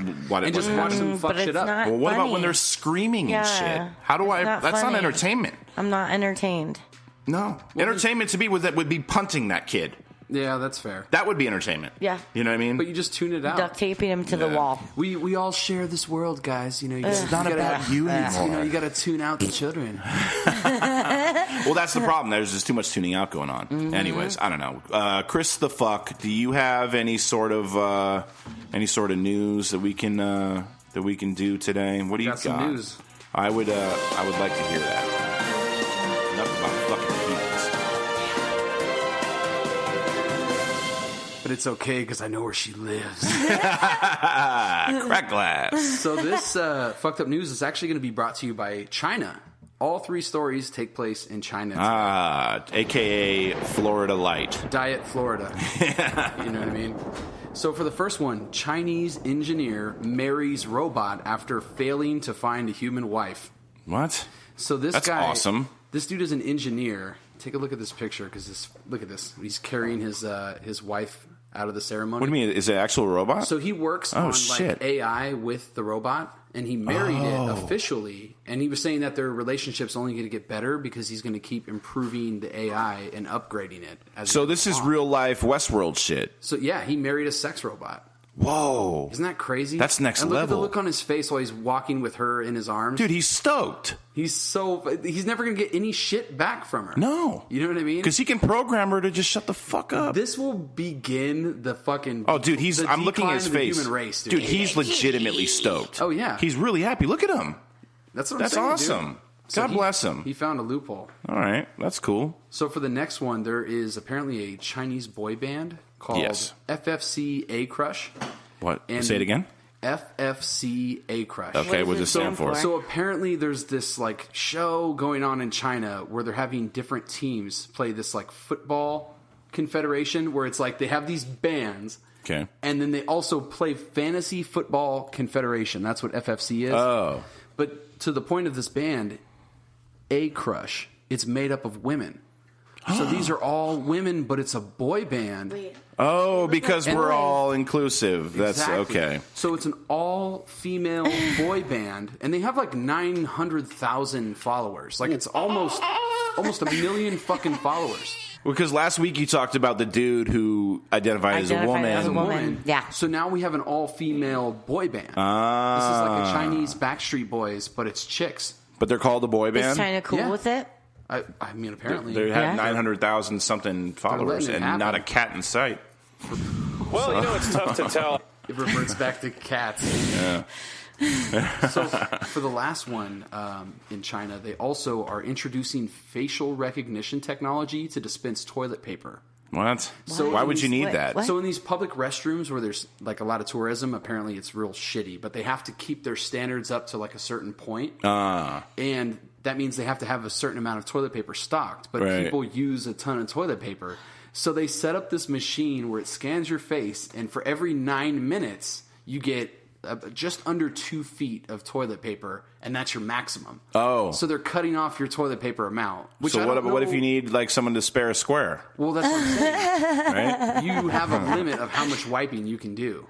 S4: watch them fuck shit up.
S3: Well, what about when they're screaming and shit? How do I? That's
S5: funny.
S3: not entertainment.
S5: I'm not entertained.
S3: No, entertainment to me would be punting that kid.
S4: Yeah, that's fair.
S3: That would be entertainment.
S5: Yeah.
S3: You know what I mean?
S4: But you just tune it out.
S5: Duct taping him to the wall.
S4: We all share this world, guys. You know,
S3: it's not about you anymore.
S4: You know, you got to tune out the children.
S3: Well, that's the problem. There's just too much tuning out going on. Mm-hmm. Anyways, I don't know. Chris the fuck, do you have any sort of news that we can do today? What do you got?
S4: Some news.
S3: I would like to hear that. Enough about fucking heathens.
S4: But it's okay because I know where she lives.
S3: Crack glass.
S4: So this fucked up news is actually going to be brought to you by China. All 3 stories take place in China.
S3: A.k.a. Florida Light.
S4: Diet Florida. You know what I mean? So for the first one, Chinese engineer marries robot after failing to find a human wife.
S3: What?
S4: So that's
S3: awesome.
S4: This dude is an engineer. Take a look at this picture look at this. He's carrying his wife out of the ceremony.
S3: What do you mean? Is it an actual robot?
S4: So he works on like AI with the robot, and he married it officially. And he was saying that their relationship's only going to get better because he's going to keep improving the AI and upgrading it.
S3: So this is real life Westworld shit.
S4: So yeah, he married a sex robot.
S3: Whoa.
S4: Isn't that crazy?
S3: That's next
S4: and
S3: level.
S4: Look at the look on his face while he's walking with her in his arms.
S3: Dude, he's stoked.
S4: He's never going to get any shit back from her.
S3: No.
S4: You know what I mean?
S3: Because he can program her to just shut the fuck up.
S4: This will begin the fucking...
S3: Oh, dude, I'm looking at his face.
S4: Human race,
S3: dude, he's legitimately stoked.
S4: Oh, yeah.
S3: He's really happy. Look at him.
S4: That's what I'm saying,
S3: awesome.
S4: Dude. So
S3: God bless him.
S4: He found a loophole.
S3: All right. That's cool.
S4: So for the next one, there is apparently a Chinese boy band called FFC A Crush.
S3: What? Say it again?
S4: FFC A Crush.
S3: Okay, what does it stand for?
S4: So apparently there's this like show going on in China where they're having different teams play this like football confederation where it's like they have these bands.
S3: Okay.
S4: And then they also play Fantasy Football Confederation. That's what FFC is.
S3: Oh.
S4: But to the point of this band, A Crush, it's made up of women. So these are all women, but it's a boy band.
S5: Wait.
S3: Oh, because we're all inclusive. That's
S4: Exactly.
S3: okay.
S4: So it's an all-female boy band, and they have like 900,000 followers. Like it's almost a million fucking followers.
S3: Because last week you talked about the dude who identified as a woman.
S5: Yeah.
S4: So now we have an all-female boy band. This is like a Chinese Backstreet Boys, but it's chicks.
S3: But they're called a boy band?
S5: Is China cool with it?
S4: I mean, apparently.
S3: They have 900,000 something followers and not a cat in sight.
S7: Well, it's tough to tell.
S4: It reverts back to cats.
S3: Yeah.
S4: So for the last one in China, they also are introducing facial recognition technology to dispense toilet paper.
S3: What? So why would you need that?
S4: What? So in these public restrooms where there's like a lot of tourism, apparently it's real shitty, but they have to keep their standards up to like a certain point. And that means they have to have a certain amount of toilet paper stocked, but people use a ton of toilet paper. So they set up this machine where it scans your face, and for every 9 minutes, you get just under 2 feet of toilet paper, and that's your maximum.
S3: Oh.
S4: So they're cutting off your toilet paper amount. Which
S3: so what if you need like someone to spare a square?
S4: Well, that's what I'm saying.
S3: Right?
S4: You have a limit of how much wiping you can do.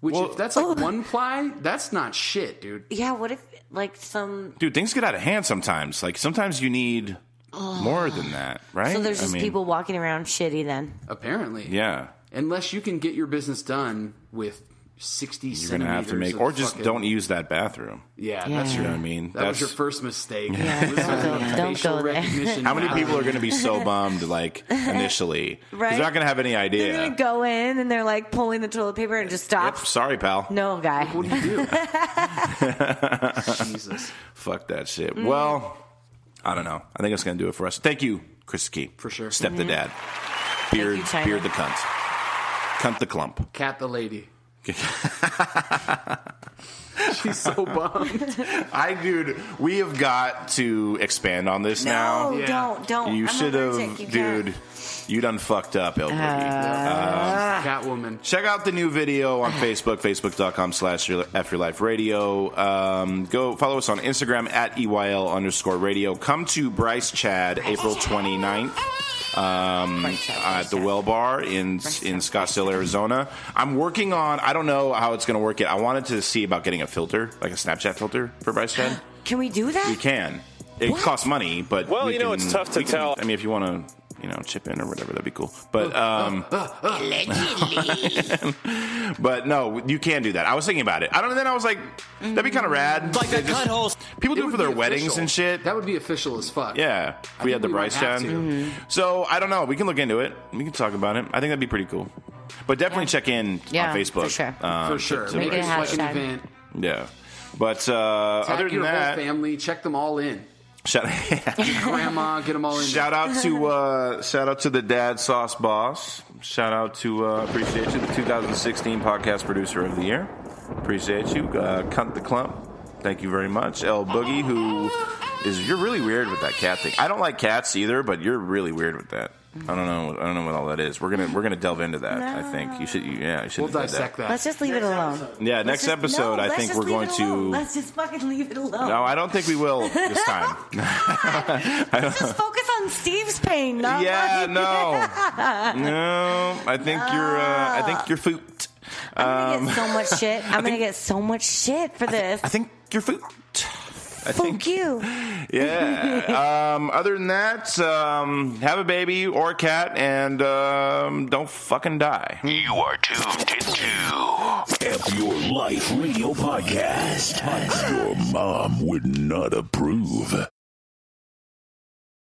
S4: Which if that's like one ply, that's not shit, dude.
S5: Yeah, what if like some...
S3: Dude, things get out of hand sometimes. Like sometimes you need more than that, right?
S5: So there's just people walking around shitty then?
S4: Apparently.
S3: Yeah.
S4: Unless you can get your business done with 60
S3: You're going to have to make... Or just don't use that bathroom.
S4: Yeah, that's
S3: You know what I mean?
S4: That was your first mistake.
S5: Yeah, don't go there.
S3: How many people are going to be so bummed, like, initially? Because
S5: Right?
S3: they're not going to have any idea.
S5: They're going to go in and they're like pulling the toilet paper and it just stops.
S3: Yep, sorry, pal.
S5: No, guy.
S4: What do you do? Jesus.
S3: Fuck that shit. Well, I don't know. I think that's going to do it for us. Thank you, Chris Key.
S4: For sure.
S3: Step the dad.
S5: Thank you, China.
S3: Beard the cunt. Cunt the clump.
S4: Cat the lady. She's so bummed.
S3: Dude, we have got to expand on this now.
S5: No, don't.
S3: You
S5: I'm
S3: should
S5: allergic.
S3: have,
S5: You
S3: dude.
S5: can't.
S3: You done fucked up, El Boogie.
S4: Catwoman.
S3: Check out the new video on Facebook, facebook.com/FYLifeRadio. Go follow us on Instagram at EYL_radio. Come to Bryce Chad April 29th. At the Well Bar in Scottsdale, Arizona. I'm working on, I don't know how it's going to work yet. I wanted to see about getting a filter, like a Snapchat filter for Bryce Chad.
S5: Can we do that?
S3: We can. It costs money, but
S7: it's tough to tell.
S3: I mean, if you want to, chip in or whatever, that'd be cool. But but no, you can do that. I was thinking about it. Then I was like, that'd be kind of rad.
S1: Like a cut hole.
S3: People do it for their weddings and shit.
S4: That would be official as fuck.
S3: Yeah, we had the Bryce Chat. So I don't know. We can look into it. We can talk about it. I think that'd be pretty cool. But definitely check in on Facebook.
S5: For sure.
S4: For sure.
S5: Make it a
S4: like an
S5: hashtag.
S4: event.
S3: Yeah. But
S4: Tag
S3: other than
S4: your
S3: that,
S4: whole family. Check them all in.
S3: Grandma,
S4: get them all in.
S3: Shout out to the Dad Sauce Boss. Shout out to appreciate you, the 2016 Podcast Producer of the Year. Appreciate you, Cunt the Clump. Thank you very much, El Boogie, you're really weird with that cat thing. I don't like cats either, but you're really weird with that. I don't know what all that is. We're gonna delve into that. No. I think you should. You should.
S4: We'll dissect that.
S5: Let's just leave it alone.
S3: Yeah, next episode. I think we're going to.
S5: Let's just fucking leave it alone.
S3: No, I don't think we will this time.
S5: Let's just focus on Steve's pain. Not
S3: yeah,
S5: mine.
S3: no. I think you're foot.
S5: I'm gonna get so much shit. I'm gonna get so much shit for this.
S3: I think you're foot.
S5: Fuck you.
S3: Yeah. Other than that, have a baby or a cat and don't fucking die.
S2: You are tuned into F Your Life Radio Podcast. Your mom would not approve.